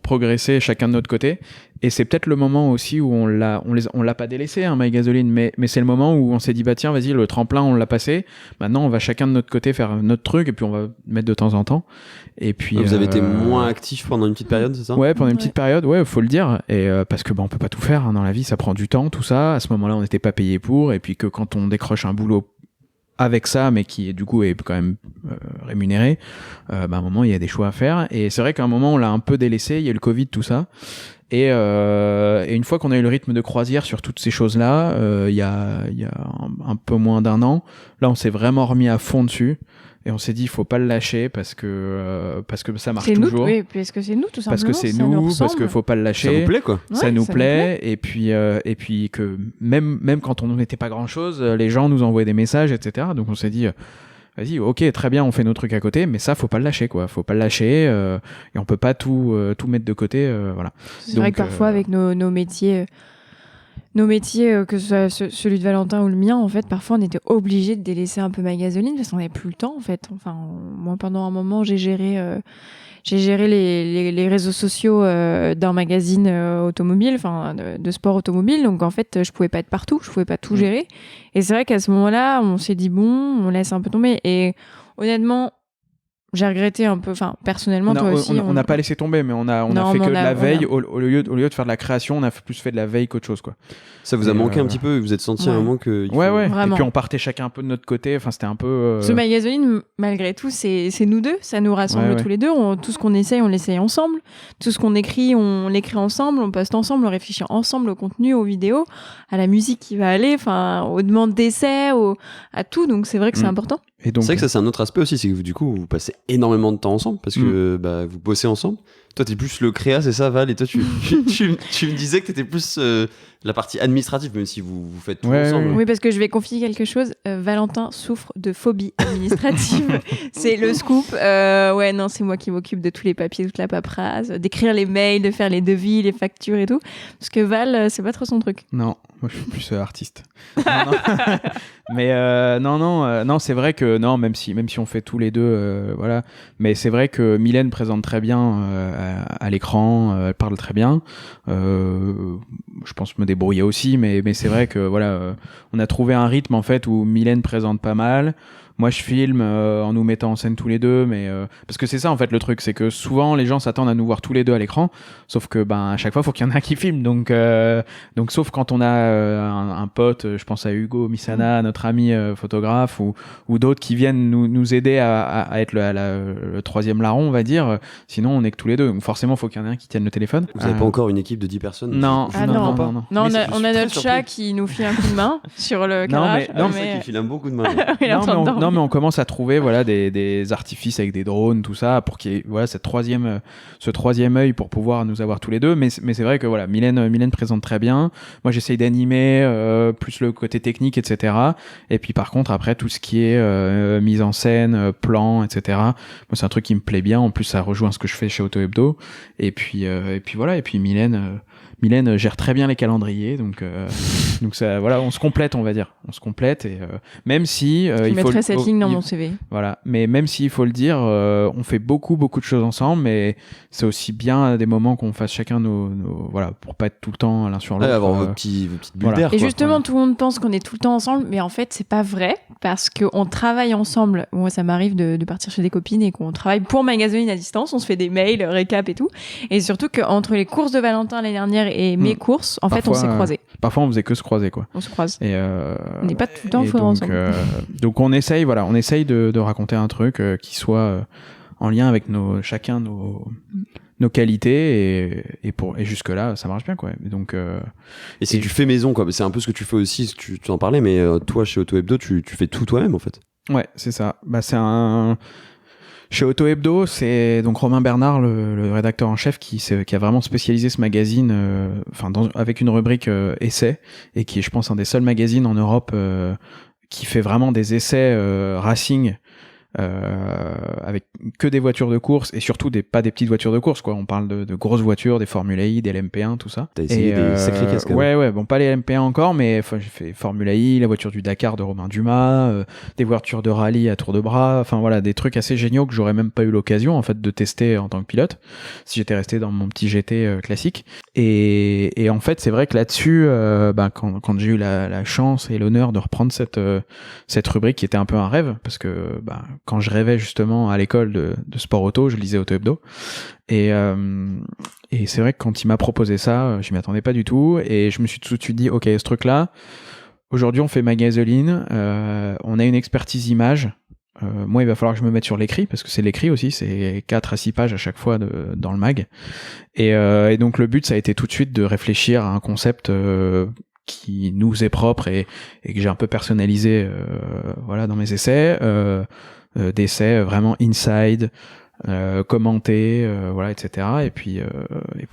progresser chacun de notre côté. Et c'est peut-être le moment aussi où on l'a pas délaissé, hein, My Gasoline, mais c'est le moment où on s'est dit, bah tiens, vas-y, le tremplin, on l'a passé. Maintenant, on va chacun de notre côté faire notre truc, et puis on va mettre de temps en temps. Et puis. Vous avez été moins actif pendant une petite période, c'est ça? Ouais, pendant une petite période, ouais, faut le dire. Et parce que on peut pas tout faire, hein, dans la vie, ça prend du temps, tout ça. À ce moment-là, on n'était pas payé pour, et puis que quand on décroche un boulot avec ça, mais qui du coup est quand même rémunéré, à un moment il y a des choix à faire. Et c'est vrai qu'à un moment on l'a un peu délaissé, il y a eu le Covid, tout ça. Et une fois qu'on a eu le rythme de croisière sur toutes ces choses-là, il y a un peu moins d'un an, là on s'est vraiment remis à fond dessus. Et on s'est dit, il faut pas le lâcher parce que ça marche toujours. Oui, parce que c'est nous, tout simplement. Parce que c'est nous, parce qu'il faut pas le lâcher. Ça nous plaît, quoi. Ça nous plaît. Et puis que même quand on n'était pas grand chose, les gens nous envoyaient des messages, etc. Donc on s'est dit, vas-y, ok, très bien, on fait nos trucs à côté, mais ça, faut pas le lâcher, quoi. Faut pas le lâcher, et on peut pas tout mettre de côté, voilà. C'est vrai que parfois, avec nos métiers, que ce soit celui de Valentin ou le mien, en fait, parfois on était obligé de délaisser un peu My Gasoline parce qu'on n'avait plus le temps, en fait. Enfin, moi, pendant un moment, j'ai géré les réseaux sociaux d'un magazine automobile, enfin de sport automobile. Donc en fait, je pouvais pas être partout, je pouvais pas tout gérer. Et c'est vrai qu'à ce moment-là, on s'est dit bon, on laisse un peu tomber. Et honnêtement, j'ai regretté un peu, enfin personnellement, toi aussi. On n'a pas laissé tomber, mais on a fait que de la veille. Au lieu de faire de la création, on a plus fait de la veille qu'autre chose, quoi. Ça vous a manqué un petit peu, vous êtes senti un moment que. Ouais. Vraiment. Et puis on partait chacun un peu de notre côté. Enfin, c'était un peu. Ce My Gasoline, malgré tout, c'est nous deux, ça nous rassemble tous les deux. Tout ce qu'on essaye, on l'essaye ensemble. Tout ce qu'on écrit, on l'écrit ensemble, on poste ensemble, on réfléchit ensemble au contenu, aux vidéos, à la musique qui va aller, enfin aux demandes d'essais, à tout. Donc c'est vrai que c'est important. Et donc, c'est vrai que ça, c'est un autre aspect aussi, c'est que vous, du coup, vous passez énormément de temps ensemble parce que vous bossez ensemble. Toi, t'es plus le créa, c'est ça, Val? Et toi, tu me disais que t'étais plus la partie administrative, même si vous faites tout ensemble. Oui, parce que je vais confier quelque chose. Valentin souffre de phobie administrative. C'est le scoop. C'est moi qui m'occupe de tous les papiers, toute la paperasse, d'écrire les mails, de faire les devis, les factures et tout. Parce que Val, c'est pas trop son truc. Non, moi je suis plus artiste. Non. Mais non, c'est vrai que non, même si on fait tous les deux, voilà. Mais c'est vrai que Mylène présente très bien à l'écran, elle parle très bien. Je pense me débrouiller aussi, mais c'est vrai que voilà, on a trouvé un rythme en fait où Mylène présente pas mal. Moi, je filme en nous mettant en scène tous les deux, mais parce que c'est ça en fait le truc, c'est que souvent les gens s'attendent à nous voir tous les deux à l'écran, sauf que à chaque fois, faut qu'il y en ait un qui filme. Donc sauf quand on a un pote, je pense à Hugo Misana, notre ami photographe, ou d'autres qui viennent nous aider à être le troisième larron, on va dire. Sinon, on est que tous les deux. Donc forcément, faut qu'il y en ait un qui tienne le téléphone. Vous n'avez pas encore une équipe de 10 personnes? Non. Non, on a notre chat qui nous file un coup de main sur le garage. Non, mais qui file un bon coup de main. Non, mais on commence à trouver des artifices avec des drones, tout ça, pour qu'il y ait ce troisième œil pour pouvoir nous avoir tous les deux. Mais c'est vrai que voilà, Mylène présente très bien. Moi, j'essaye d'animer plus le côté technique, etc. Et puis par contre, après, tout ce qui est mise en scène, plan, etc. Moi, c'est un truc qui me plaît bien. En plus, ça rejoint ce que je fais chez Auto Hebdo. Et puis voilà. Et puis Mylène gère très bien les calendriers, donc ça, voilà, on se complète, on va dire. On se complète, et même si je mettrai cette ligne dans mon CV. Voilà, mais même s'il faut le dire, on fait beaucoup de choses ensemble, mais c'est aussi bien des moments qu'on fasse chacun nos voilà, pour pas être tout le temps l'un sur l'autre. Avoir vos petites bulles d'air. Et justement, tout le monde pense qu'on est tout le temps ensemble, mais en fait, c'est pas vrai, parce qu'on travaille ensemble. Moi, ça m'arrive de partir chez des copines et qu'on travaille pour My Gasoline à distance, on se fait des mails, récap et tout. Et surtout qu'entre les courses de Valentin l'année dernière et mes courses, en fait, on s'est croisés. Parfois, on faisait que se croiser, quoi. On se croise. Et on n'est pas tout le temps ensemble. Donc, on essaye de raconter un truc qui soit en lien avec chacun nos qualités, et jusque là ça marche bien, quoi. Et donc et c'est du fait maison, quoi. C'est un peu ce que tu fais aussi, tu en parlais, mais toi chez Auto Hebdo tu fais tout toi-même en fait. Ouais, c'est ça. Chez Auto Hebdo, c'est donc Romain Bernard, le rédacteur en chef, qui a vraiment spécialisé ce magazine, avec une rubrique essais, et qui est, je pense, un des seuls magazines en Europe qui fait vraiment des essais racing avec que des voitures de course et surtout pas des petites voitures de course, quoi. On parle de grosses voitures, des Formula I, des LMP1, tout ça. T'as essayé des sacrés casques. Ouais, bon, pas les LMP1 encore, mais j'ai fait Formula I, la voiture du Dakar de Romain Dumas, des voitures de rallye à tour de bras, enfin voilà, des trucs assez géniaux que j'aurais même pas eu l'occasion en fait de tester en tant que pilote si j'étais resté dans mon petit GT classique. Et en fait, c'est vrai que là-dessus, quand j'ai eu la chance et l'honneur de reprendre cette rubrique qui était un peu un rêve, parce que quand je rêvais justement à l'école de sport auto, je lisais Auto Hebdo. Et c'est vrai que quand il m'a proposé ça, je m'y attendais pas du tout. Et je me suis tout de suite dit, ok, ce truc-là, aujourd'hui on fait ma gasoline, on a une expertise image. Moi, il va falloir que je me mette sur l'écrit, parce que c'est l'écrit aussi, c'est 4 à 6 pages à chaque fois dans le mag. Et donc le but, ça a été tout de suite de réfléchir à un concept qui nous est propre et que j'ai un peu personnalisé dans mes essais, d'essais vraiment inside, commenter, etc. Et puis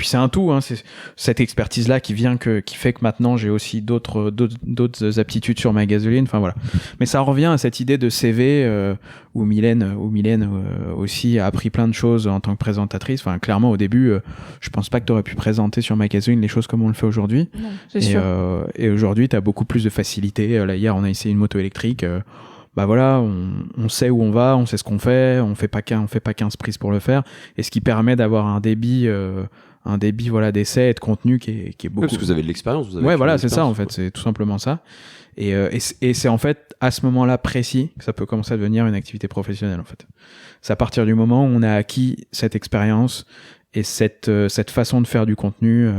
c'est un tout, hein, c'est cette expertise là qui fait que maintenant j'ai aussi d'autres aptitudes sur ma gasoline, enfin voilà. Mais ça revient à cette idée de CV où Mylène aussi a appris plein de choses en tant que présentatrice. Enfin clairement au début, je pense pas que t'aurais pu présenter sur ma gasoline les choses comme on le fait aujourd'hui. Non, c'est sûr. Et aujourd'hui t'as beaucoup plus de facilité. Là hier on a essayé une moto électrique. On sait où on va, on sait ce qu'on fait, on fait pas 15 prises pour le faire, et ce qui permet d'avoir un débit d'essai et de contenu qui est beaucoup. Ouais, parce que vous avez de l'expérience. C'est ça en fait, c'est tout simplement ça. Et c'est en fait à ce moment-là précis que ça peut commencer à devenir une activité professionnelle en fait. C'est à partir du moment où on a acquis cette expérience et cette façon de faire du contenu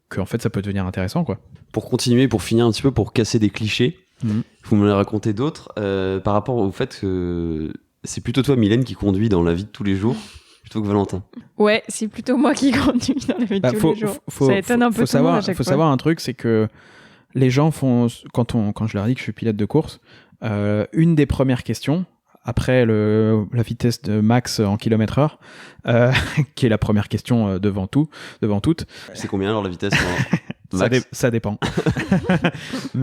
que en fait ça peut devenir intéressant, quoi. Pour continuer, pour finir un petit peu, pour casser des clichés. Vous me les racontez d'autres par rapport au fait que c'est plutôt toi, Mylène, qui conduit dans la vie de tous les jours plutôt que Valentin. Ouais, c'est plutôt moi qui conduis dans la vie de tous les jours. Ça étonne un peu tout le monde à chaque fois. Faut savoir un truc, c'est que les gens font, quand je leur dis que je suis pilote de course, une des premières questions, après la vitesse de max en km/h, qui est la première question devant toute. C'est combien alors la vitesse Ça dépend.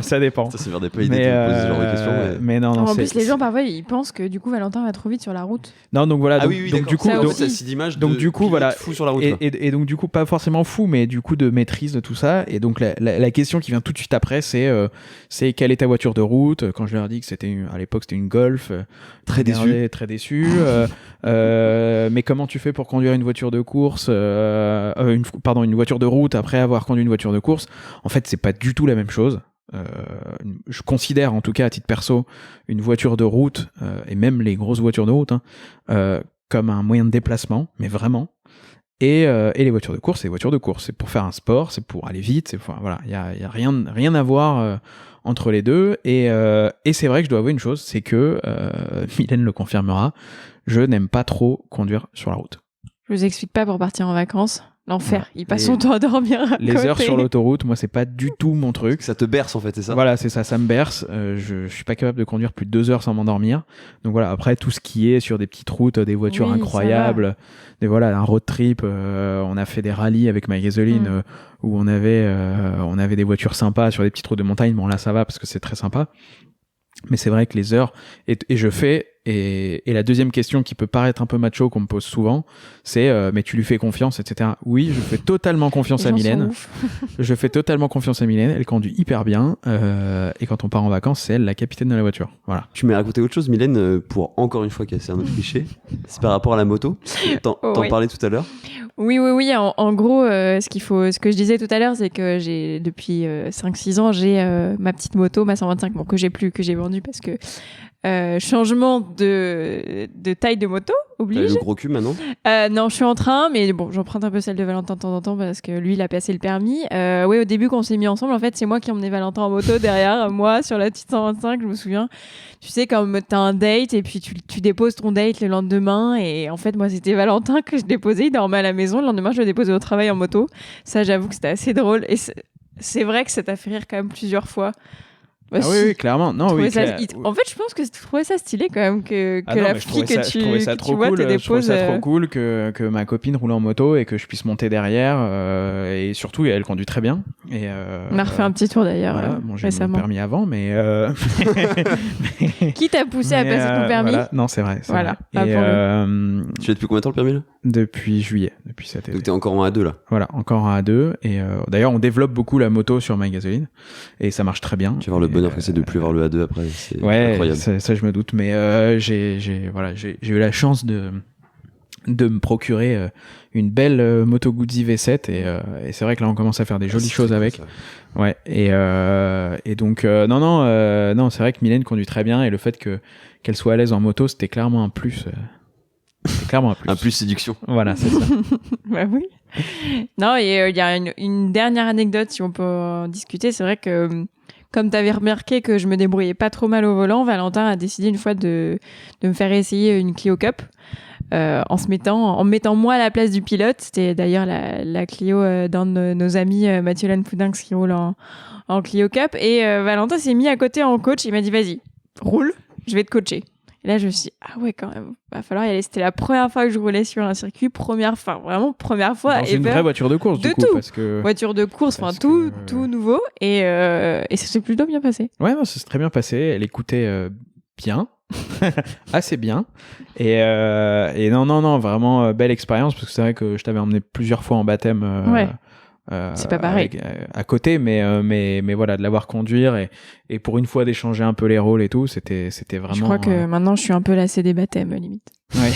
Ça dépend. Ça s'est pas idée de poser ce genre de questions. Mais non, en plus, les gens parfois ils pensent que du coup Valentin va trop vite sur la route. Non, donc voilà. Donc du coup, ça c'est d'image. Donc du coup, voilà, fou sur la route. Et donc du coup, pas forcément fou, mais du coup de maîtrise de tout ça. Et donc la question qui vient tout de suite après, c'est quelle est ta voiture de route. Quand je leur dis que à l'époque c'était une Golf, très déçu. Mais comment tu fais pour conduire une voiture de course, une voiture de route après avoir conduit une voiture de course? En fait, c'est pas du tout la même chose. Je considère, en tout cas à titre perso, une voiture de route et même les grosses voitures de route comme un moyen de déplacement, mais vraiment. Et les voitures de course, c'est les voitures de course. C'est pour faire un sport, c'est pour aller vite. Il y a rien à voir entre les deux. Et c'est vrai que je dois avouer une chose, c'est que Mylène le confirmera, je n'aime pas trop conduire sur la route. Je vous explique pas pour partir en vacances. L'enfer, voilà. Il passe son temps à dormir à les côté. Heures sur l'autoroute, moi c'est pas du tout mon truc. Ça te berce en fait, c'est ça? Voilà, c'est ça me berce. Je suis pas capable de conduire plus de 2 heures sans m'endormir. Donc voilà, après tout ce qui est sur des petites routes, des voitures incroyables, un road trip, on a fait des rallyes avec ma gasoline où on avait des voitures sympas sur des petites routes de montagne. Bon là ça va parce que c'est très sympa. Mais c'est vrai que les heures, et je fais, et la deuxième question qui peut paraître un peu macho qu'on me pose souvent, c'est mais tu lui fais confiance, etc. Oui, je fais totalement confiance à Mylène. Je fais totalement confiance à Mylène, elle conduit hyper bien, et quand on part en vacances, c'est elle la capitaine de la voiture. Voilà. Tu m'as raconté autre chose, Mylène, pour encore une fois casser un autre cliché. C'est par rapport à la moto. T'en parlais tout à l'heure. Oui. En gros, ce que je disais tout à l'heure, c'est que j'ai depuis 5-6 ans, j'ai ma petite moto, ma 125, que j'ai plus, que j'ai vendue parce que changement de taille de moto oblige. Le gros cul maintenant. Non, je suis en train, mais bon, j'emprunte un peu celle de Valentin de temps en temps parce que lui, il a passé le permis. Oui, au début, quand on s'est mis ensemble, en fait, c'est moi qui emmenais Valentin en moto derrière moi sur la petite 125, je me souviens. Tu sais, quand t'as un date et puis tu déposes ton date le lendemain, et en fait, moi, c'était Valentin que je déposais, il dormait à la maison. Le lendemain, je le déposais au travail en moto. Ça, j'avoue que c'était assez drôle. Et c'est vrai que ça t'a fait rire quand même plusieurs fois. Bah, Ah oui, clairement. Non, oui. En fait, je pense que tu trouvais ça stylé quand même que Ah non, la mais je fille trouvais que tu vois te Je trouvais dépose. ça trop cool que ma copine roule en moto et que je puisse monter derrière. Et surtout, elle conduit très bien. Et, On a refait un petit tour d'ailleurs voilà, bon, j'ai récemment. mon permis avant, mais... Qui t'a poussé à passer ton permis? Voilà. Non, c'est vrai. Voilà. Vrai. Et, Tu l'as depuis combien de temps le permis là? depuis juillet, depuis cet été. Donc t'es encore en A2 là. Voilà, encore un A2. Et d'ailleurs, on développe beaucoup la moto sur My Gasoline. Et ça marche très bien. Tu vas voir le bonheur que c'est de plus avoir le A2 après. C'est ouais, incroyable. ça je me doute. Mais j'ai eu la chance de me procurer une belle Moto Guzzi V7 et c'est vrai que là on commence à faire des jolies choses avec. Ça. Ouais, et donc non, c'est vrai que Mylène conduit très bien et le fait qu'elle soit à l'aise en moto, c'était clairement un plus. Un plus séduction. Voilà, c'est ça. Bah oui. Non, et il y a une dernière anecdote, si on peut en discuter. C'est vrai que, comme tu avais remarqué que je me débrouillais pas trop mal au volant, Valentin a décidé une fois de me faire essayer une Clio Cup. En me mettant moi à la place du pilote. C'était d'ailleurs la Clio d'un de nos amis, Mathieu Lanfoudinx, qui roule en Clio Cup. Et Valentin s'est mis à côté en coach. Il m'a dit, vas-y, roule, je vais te coacher. Et là, je me suis dit, ah ouais, quand même, va falloir y aller. C'était la première fois que je roulais sur un circuit, vraiment première fois. Dans une vraie voiture de course, du coup. Tout. Parce que... Voiture de course, enfin tout nouveau. Et ça s'est plutôt bien passé. Ouais, non, ça s'est très bien passé. Elle écoutait bien. Assez bien. Et non, vraiment belle expérience, parce que c'est vrai que je t'avais emmené plusieurs fois en baptême. Ouais. C'est pas pareil. À côté, mais voilà, de l'avoir conduire et pour une fois d'échanger un peu les rôles et tout, c'était vraiment. Je crois que maintenant je suis un peu lassée des baptêmes, limite. Ouais.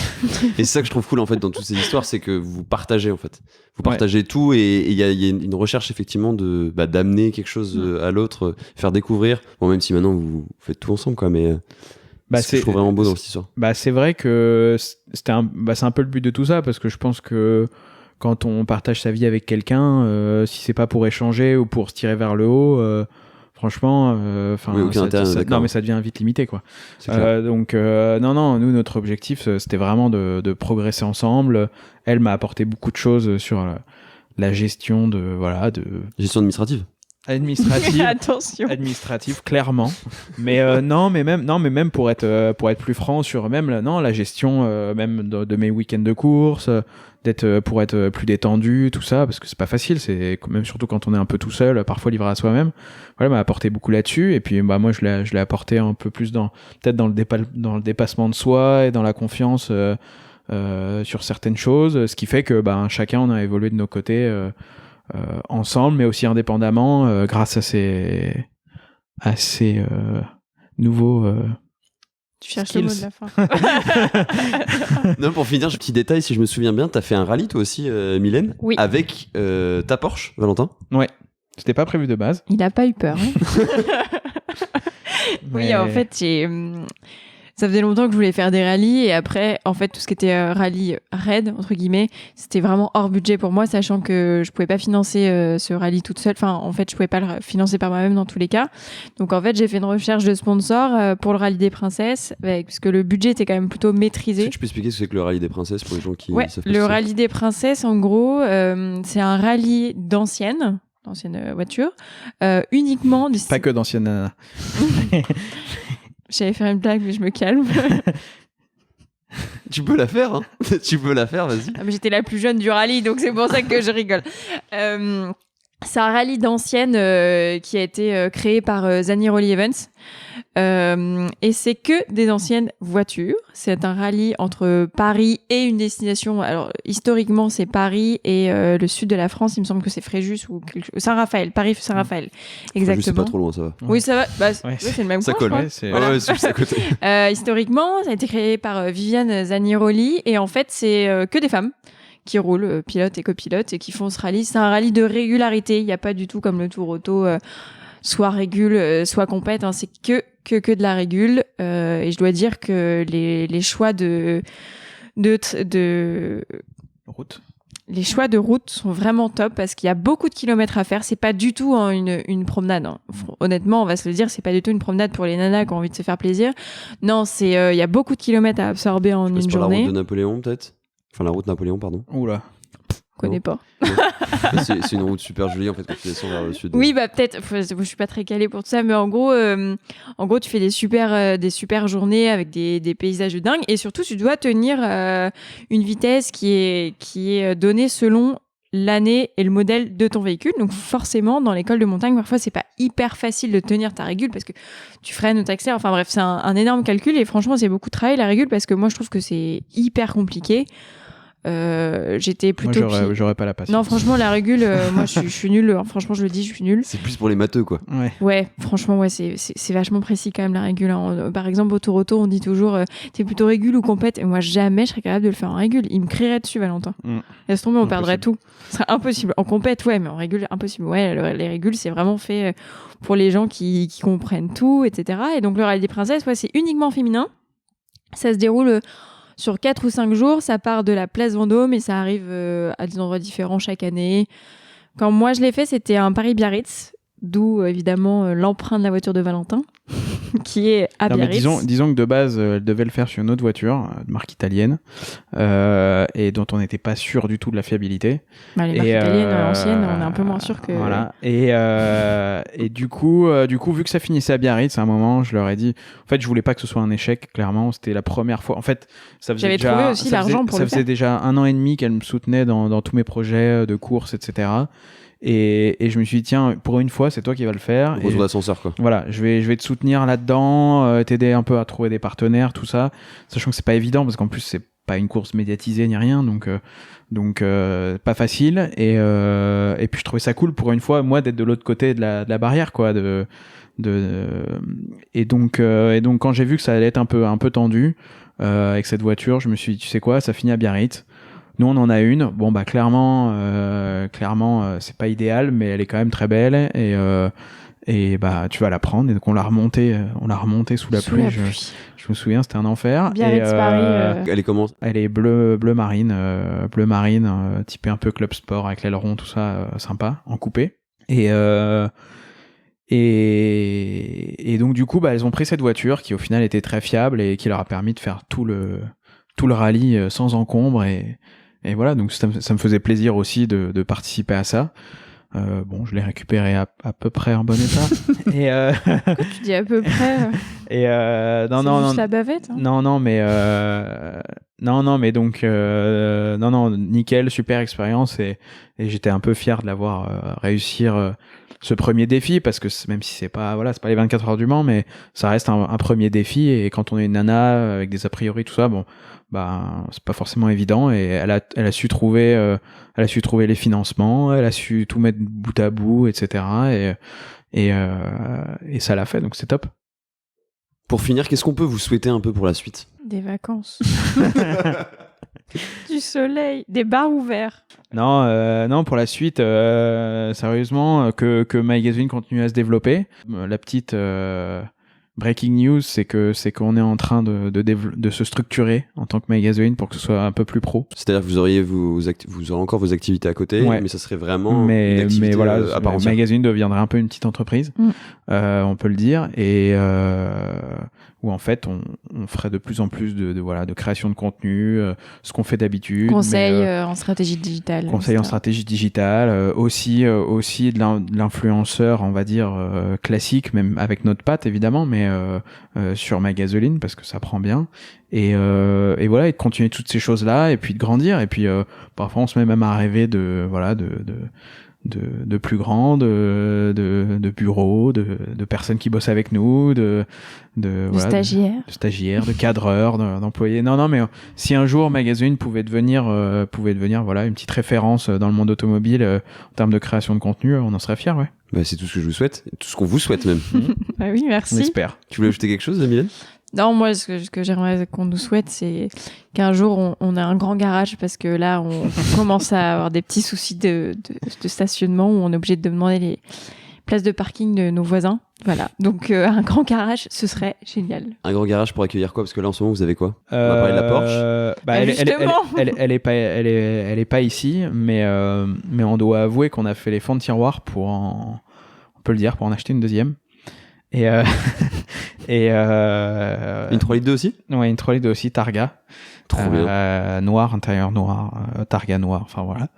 Et c'est ça que je trouve cool en fait dans toutes ces histoires, c'est que vous partagez en fait. Vous partagez tout et il y a une recherche effectivement d'amener quelque chose à l'autre, faire découvrir. Bon, même si maintenant vous faites tout ensemble quoi, mais. C'est ce que je trouve vraiment beau dans cette histoire. C'est vrai que c'est un peu le but de tout ça, parce que je pense que quand on partage sa vie avec quelqu'un, si c'est pas pour échanger ou pour se tirer vers le haut, franchement, non, mais ça devient vite limité, quoi. Donc, non, nous, notre objectif, c'était vraiment de progresser ensemble. Elle m'a apporté beaucoup de choses sur la gestion gestion administrative. Attention. Administrative, clairement. Mais même pour être plus franc sur même la gestion même de mes week-ends de course, pour être plus détendu, tout ça, parce que c'est pas facile, c'est même surtout quand on est un peu tout seul, parfois livré à soi-même. Voilà, m'a apporté beaucoup là-dessus, et puis moi je l'ai apporté un peu plus dans le dépassement de soi et dans la confiance sur certaines choses, ce qui fait que chacun on a évolué de nos côtés. Ensemble, mais aussi indépendamment, grâce à ces nouveaux tu cherches skills. le mot de la fin. Non, pour finir, petit détail, si je me souviens bien, t'as fait un rallye toi aussi, Mylène, oui. avec ta Porsche, Valentin. Ouais, c'était pas prévu de base. Il a pas eu peur. Oui, en fait, ça faisait longtemps que je voulais faire des rallyes et après, en fait, tout ce qui était rallye raid, entre guillemets, c'était vraiment hors budget pour moi, sachant que je pouvais pas financer ce rallye toute seule. Enfin, en fait, je pouvais pas le financer par moi-même dans tous les cas. Donc, en fait, j'ai fait une recherche de sponsors pour le rallye des princesses, puisque le budget était quand même plutôt maîtrisé. Est-ce que tu peux expliquer ce que c'est que le rallye des princesses pour les gens qui savent pas le rallye des princesses, en gros, c'est un rallye d'anciennes voitures, uniquement... Pas que d'anciennes nanas. J'allais faire une blague, mais je me calme. Tu peux la faire, hein. Tu peux la faire, vas-y. Ah, mais j'étais la plus jeune du rallye, donc c'est pour ça que je rigole. C'est un rallye d'anciennes qui a été créé par Zaniroli Evans. Et c'est que des anciennes voitures. C'est un rallye entre Paris et une destination. Alors, historiquement, c'est Paris et le sud de la France. Il me semble que c'est Fréjus ou Saint-Raphaël. Paris-Saint-Raphaël. Exactement. C'est pas trop loin, ça va. Oui, ça va. C'est le même ça coin, colle. je crois. Ouais, c'est à côté. Historiquement, ça a été créé par Viviane Zaniroli. Et en fait, c'est que des femmes qui roulent, pilotes et copilotes, et qui font ce rallye. C'est un rallye de régularité. Il n'y a pas du tout comme le Tour Auto, soit régule, soit compète. Hein. C'est que de la régule. Et je dois dire que les choix de route. Les choix de route sont vraiment top parce qu'il y a beaucoup de kilomètres à faire. C'est pas du tout une promenade. Hein. Honnêtement, on va se le dire, c'est pas du tout une promenade pour les nanas qui ont envie de se faire plaisir. Non, il y a beaucoup de kilomètres à absorber en une journée. La route de Napoléon, peut-être. Enfin, la route Napoléon, pardon. Oula. connais pas. C'est une route super jolie en fait quand tu descends vers le sud. Oui, bah peut-être. Je suis pas très calée pour tout ça, mais en gros, tu fais des super journées avec des paysages de dingue, et surtout, tu dois tenir une vitesse qui est donnée selon l'année et le modèle de ton véhicule. Donc forcément, dans l'école de montagne, parfois, c'est pas hyper facile de tenir ta régule parce que tu freines ou t'accélères. Enfin bref, c'est un énorme calcul, et franchement, c'est beaucoup de travail la régule, parce que moi, je trouve que c'est hyper compliqué. J'étais plutôt. Moi, j'aurais pas la patience. Non, franchement, la régule, moi, je suis nulle. Hein. Franchement, je le dis, je suis nulle. C'est plus pour les matheux, quoi. Ouais, franchement, ouais, c'est vachement précis quand même, la régule. Hein. Par exemple, autoroto, on dit toujours t'es plutôt régule ou compète. Et moi, jamais je serais capable de le faire en régule. Il me crierait dessus, Valentin. Laisse tomber, on perdrait tout. Ce serait impossible. En compète, ouais, mais en régule, impossible. Ouais, les régules, c'est vraiment fait pour les gens qui comprennent tout, etc. Et donc, le Rallye des Princesses, ouais, c'est uniquement féminin. Ça se déroule sur 4 ou 5 jours. Ça part de la place Vendôme et ça arrive à des endroits différents chaque année. Quand moi je l'ai fait, c'était un Paris-Biarritz, d'où évidemment l'emprunt de la voiture de Valentin, qui est à Biarritz. Disons que de base, elle devait le faire sur une autre voiture, de marque italienne, et dont on n'était pas sûr du tout de la fiabilité. Bah, les marques italiennes anciennes, on est un peu moins sûr que... Voilà. Et du coup, vu que ça finissait à Biarritz, à un moment, je leur ai dit... En fait, je voulais pas que ce soit un échec, clairement. C'était la première fois. En fait, ça faisait J'avais déjà... trouvé aussi l'argent pour le faire. Ça faisait déjà 1 an et demi qu'elle me soutenait dans tous mes projets de course, etc. Et je me suis dit, tiens, pour une fois, c'est toi qui vas le faire. Gros tour d'ascenseur, quoi. Voilà, je vais te soutenir là-dedans, t'aider un peu à trouver des partenaires, tout ça. Sachant que c'est pas évident, parce qu'en plus, c'est pas une course médiatisée ni rien, donc pas facile. Et puis, je trouvais ça cool pour une fois, moi, d'être de l'autre côté de la barrière, quoi. Et donc, quand j'ai vu que ça allait être un peu tendu avec cette voiture, je me suis dit, tu sais quoi, ça finit à Biarritz. Nous, on en a une. Bon, bah, clairement, c'est pas idéal, mais elle est quand même très belle. Et bah, tu vas la prendre. Et donc, on l'a remontée sous la pluie. Je me souviens, c'était un enfer. Biarritz, Paris. Elle est comment ? Elle est bleu marine, typée un peu club sport avec l'aileron, tout ça, sympa, en coupé. Et donc, du coup, bah, elles ont pris cette voiture qui, au final, était très fiable et qui leur a permis de faire tout le rallye sans encombre. Et voilà, donc ça me faisait plaisir aussi de participer à ça. Bon, je l'ai récupéré à peu près en bon état. Et Pourquoi tu dis à peu près et non, juste la bavette. Hein. Non, mais donc nickel, super expérience, et j'étais un peu fier de l'avoir réussir ce premier défi, parce que même si c'est pas les 24 heures du Mans, mais ça reste un premier défi, et quand on est une nana avec des a priori, tout ça, bon, bah, c'est pas forcément évident, et elle a su trouver les financements, elle a su tout mettre bout à bout, etc. Et ça l'a fait, donc c'est top. Pour finir, qu'est-ce qu'on peut vous souhaiter un peu pour la suite ? Des vacances. Du soleil, des bars ouverts. Non, pour la suite, sérieusement, que Magazine continue à se développer. La petite breaking news, c'est qu'on est en train de se structurer en tant que Magazine pour que ce soit un peu plus pro. C'est-à-dire que vous aurez encore vos activités à côté, ouais. Mais ça serait vraiment une activité mais voilà, à part entière. Magazine deviendrait un peu une petite entreprise, on peut le dire, et où en fait on ferait de plus en plus de création de contenu, ce qu'on fait d'habitude. Conseil en stratégie digitale. Conseil en stratégie digitale, aussi de l'influenceur, on va dire, classique, même avec notre patte évidemment, mais sur Magazoline, parce que ça prend bien. Et voilà, et de continuer toutes ces choses-là, et puis de grandir, et puis parfois on se met même à rêver de plus grand, de bureaux, de personnes qui bossent avec nous, de stagiaires, de cadreurs, d'employés. Non, mais si un jour Magazine pouvait devenir voilà, une petite référence dans le monde automobile en termes de création de contenu, on en serait fiers, ouais. Bah, c'est tout ce que je vous souhaite, tout ce qu'on vous souhaite même. Bah oui, merci. On espère. Tu voulais ajouter quelque chose, Mylène ? Non, moi, ce que j'aimerais qu'on nous souhaite, c'est qu'un jour, on ait un grand garage, parce que là, on commence à avoir des petits soucis de stationnement, où on est obligé de demander les places de parking de nos voisins. Voilà. Donc, un grand garage, ce serait génial. Un grand garage pour accueillir quoi ? Parce que là, en ce moment, vous avez quoi ? On va parler de la Porsche. Elle est pas ici, mais on doit avouer qu'on a fait les fonds de tiroir on peut le dire, pour en acheter une deuxième. Et une 3 litres 2 aussi ? Ouais, une 3 litres 2 aussi, Targa. Trop bien. Noir, intérieur noir, Targa noir, enfin voilà.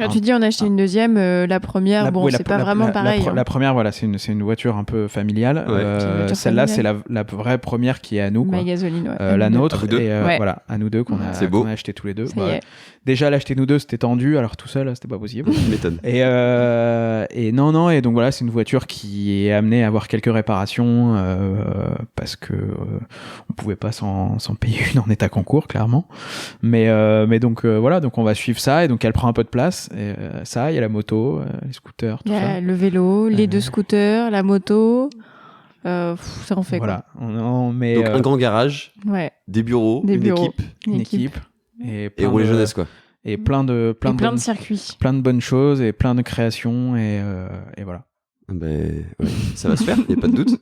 Quand tu dis on a acheté une deuxième, la première, c'est pas vraiment pareil. La première, voilà, c'est une voiture un peu familiale. Celle-là, c'est la vraie première qui est à nous. Magasoline, la nôtre. Et voilà, à nous deux qu'on a acheté tous les deux. Déjà, l'acheter nous deux, c'était tendu. Alors tout seul, c'était pas possible. Je m'étonne. Et non. Et donc voilà, c'est une voiture qui est amenée à avoir quelques réparations parce que on pouvait pas s'en payer une en état concours, clairement. Mais donc voilà, donc on va suivre ça. Et donc elle prend un peu de place. Et, ça, il y a la moto, les scooters, tout ça. Le vélo, les 2 scooters, la moto. Ça en fait voilà. quoi. Donc un grand garage, des bureaux, une équipe. Et rouler jeunesse quoi. Et plein de circuits. Plein de bonnes choses et plein de créations et voilà. Ça va se faire, il n'y a pas de doute.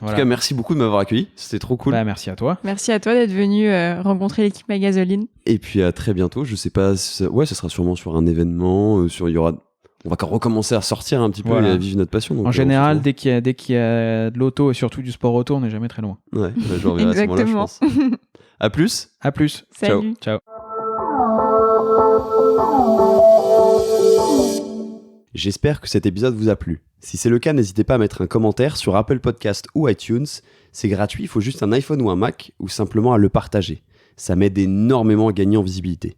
En tout cas, merci beaucoup de m'avoir accueilli, c'était trop cool. Merci à toi. Merci à toi d'être venu rencontrer l'équipe Magasoline. Et puis à très bientôt, je sais pas, ça sera sûrement sur un événement, on va recommencer à sortir un petit peu et à vivre notre passion. Donc en général, dès qu'il y a de l'auto et surtout du sport auto, on n'est jamais très loin. Ouais, je reviendrai à ce moment-là, je pense. À plus. Salut. Ciao. J'espère que cet épisode vous a plu. Si c'est le cas, n'hésitez pas à mettre un commentaire sur Apple Podcast ou iTunes. C'est gratuit, il faut juste un iPhone ou un Mac ou simplement à le partager. Ça m'aide énormément à gagner en visibilité.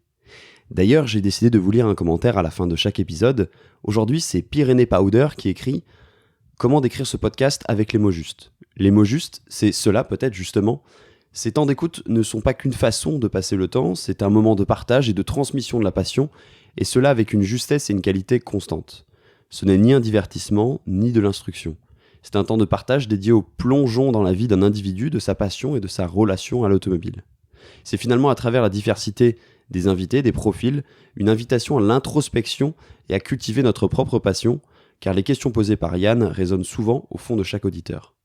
D'ailleurs, j'ai décidé de vous lire un commentaire à la fin de chaque épisode. Aujourd'hui, c'est Pyrénées Powder qui écrit « Comment décrire ce podcast avec les mots justes ?» Les mots justes, c'est cela peut-être justement. Ces temps d'écoute ne sont pas qu'une façon de passer le temps, c'est un moment de partage et de transmission de la passion, et cela avec une justesse et une qualité constantes. Ce n'est ni un divertissement, ni de l'instruction. C'est un temps de partage dédié au plongeon dans la vie d'un individu, de sa passion et de sa relation à l'automobile. C'est finalement à travers la diversité des invités, des profils, une invitation à l'introspection et à cultiver notre propre passion, car les questions posées par Yann résonnent souvent au fond de chaque auditeur.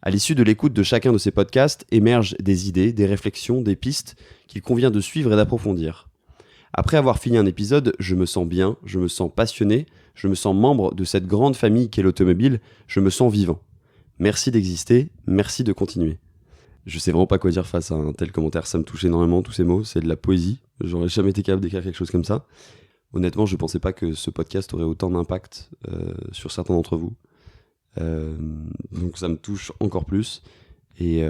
À l'issue de l'écoute de chacun de ces podcasts émergent des idées, des réflexions, des pistes qu'il convient de suivre et d'approfondir. Après avoir fini un épisode, je me sens bien, je me sens passionné, je me sens membre de cette grande famille qu'est l'automobile, je me sens vivant. Merci d'exister, merci de continuer. Je sais vraiment pas quoi dire face à un tel commentaire, ça me touche énormément, tous ces mots, c'est de la poésie, j'aurais jamais été capable d'écrire quelque chose comme ça. Honnêtement, je pensais pas que ce podcast aurait autant d'impact sur certains d'entre vous. Donc ça me touche encore plus. Et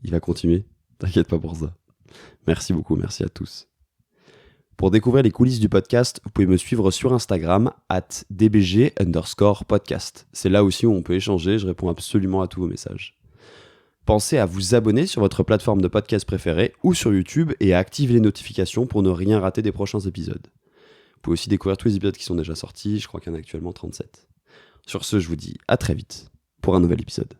il va continuer, t'inquiète pas pour ça. Merci beaucoup, merci à tous. Pour découvrir les coulisses du podcast, vous pouvez me suivre sur Instagram @dbg_podcast. C'est là aussi où on peut échanger, je réponds absolument à tous vos messages. Pensez à vous abonner sur votre plateforme de podcast préférée ou sur YouTube et à activer les notifications pour ne rien rater des prochains épisodes. Vous pouvez aussi découvrir tous les épisodes qui sont déjà sortis, je crois qu'il y en a actuellement 37. Sur ce, je vous dis à très vite pour un nouvel épisode.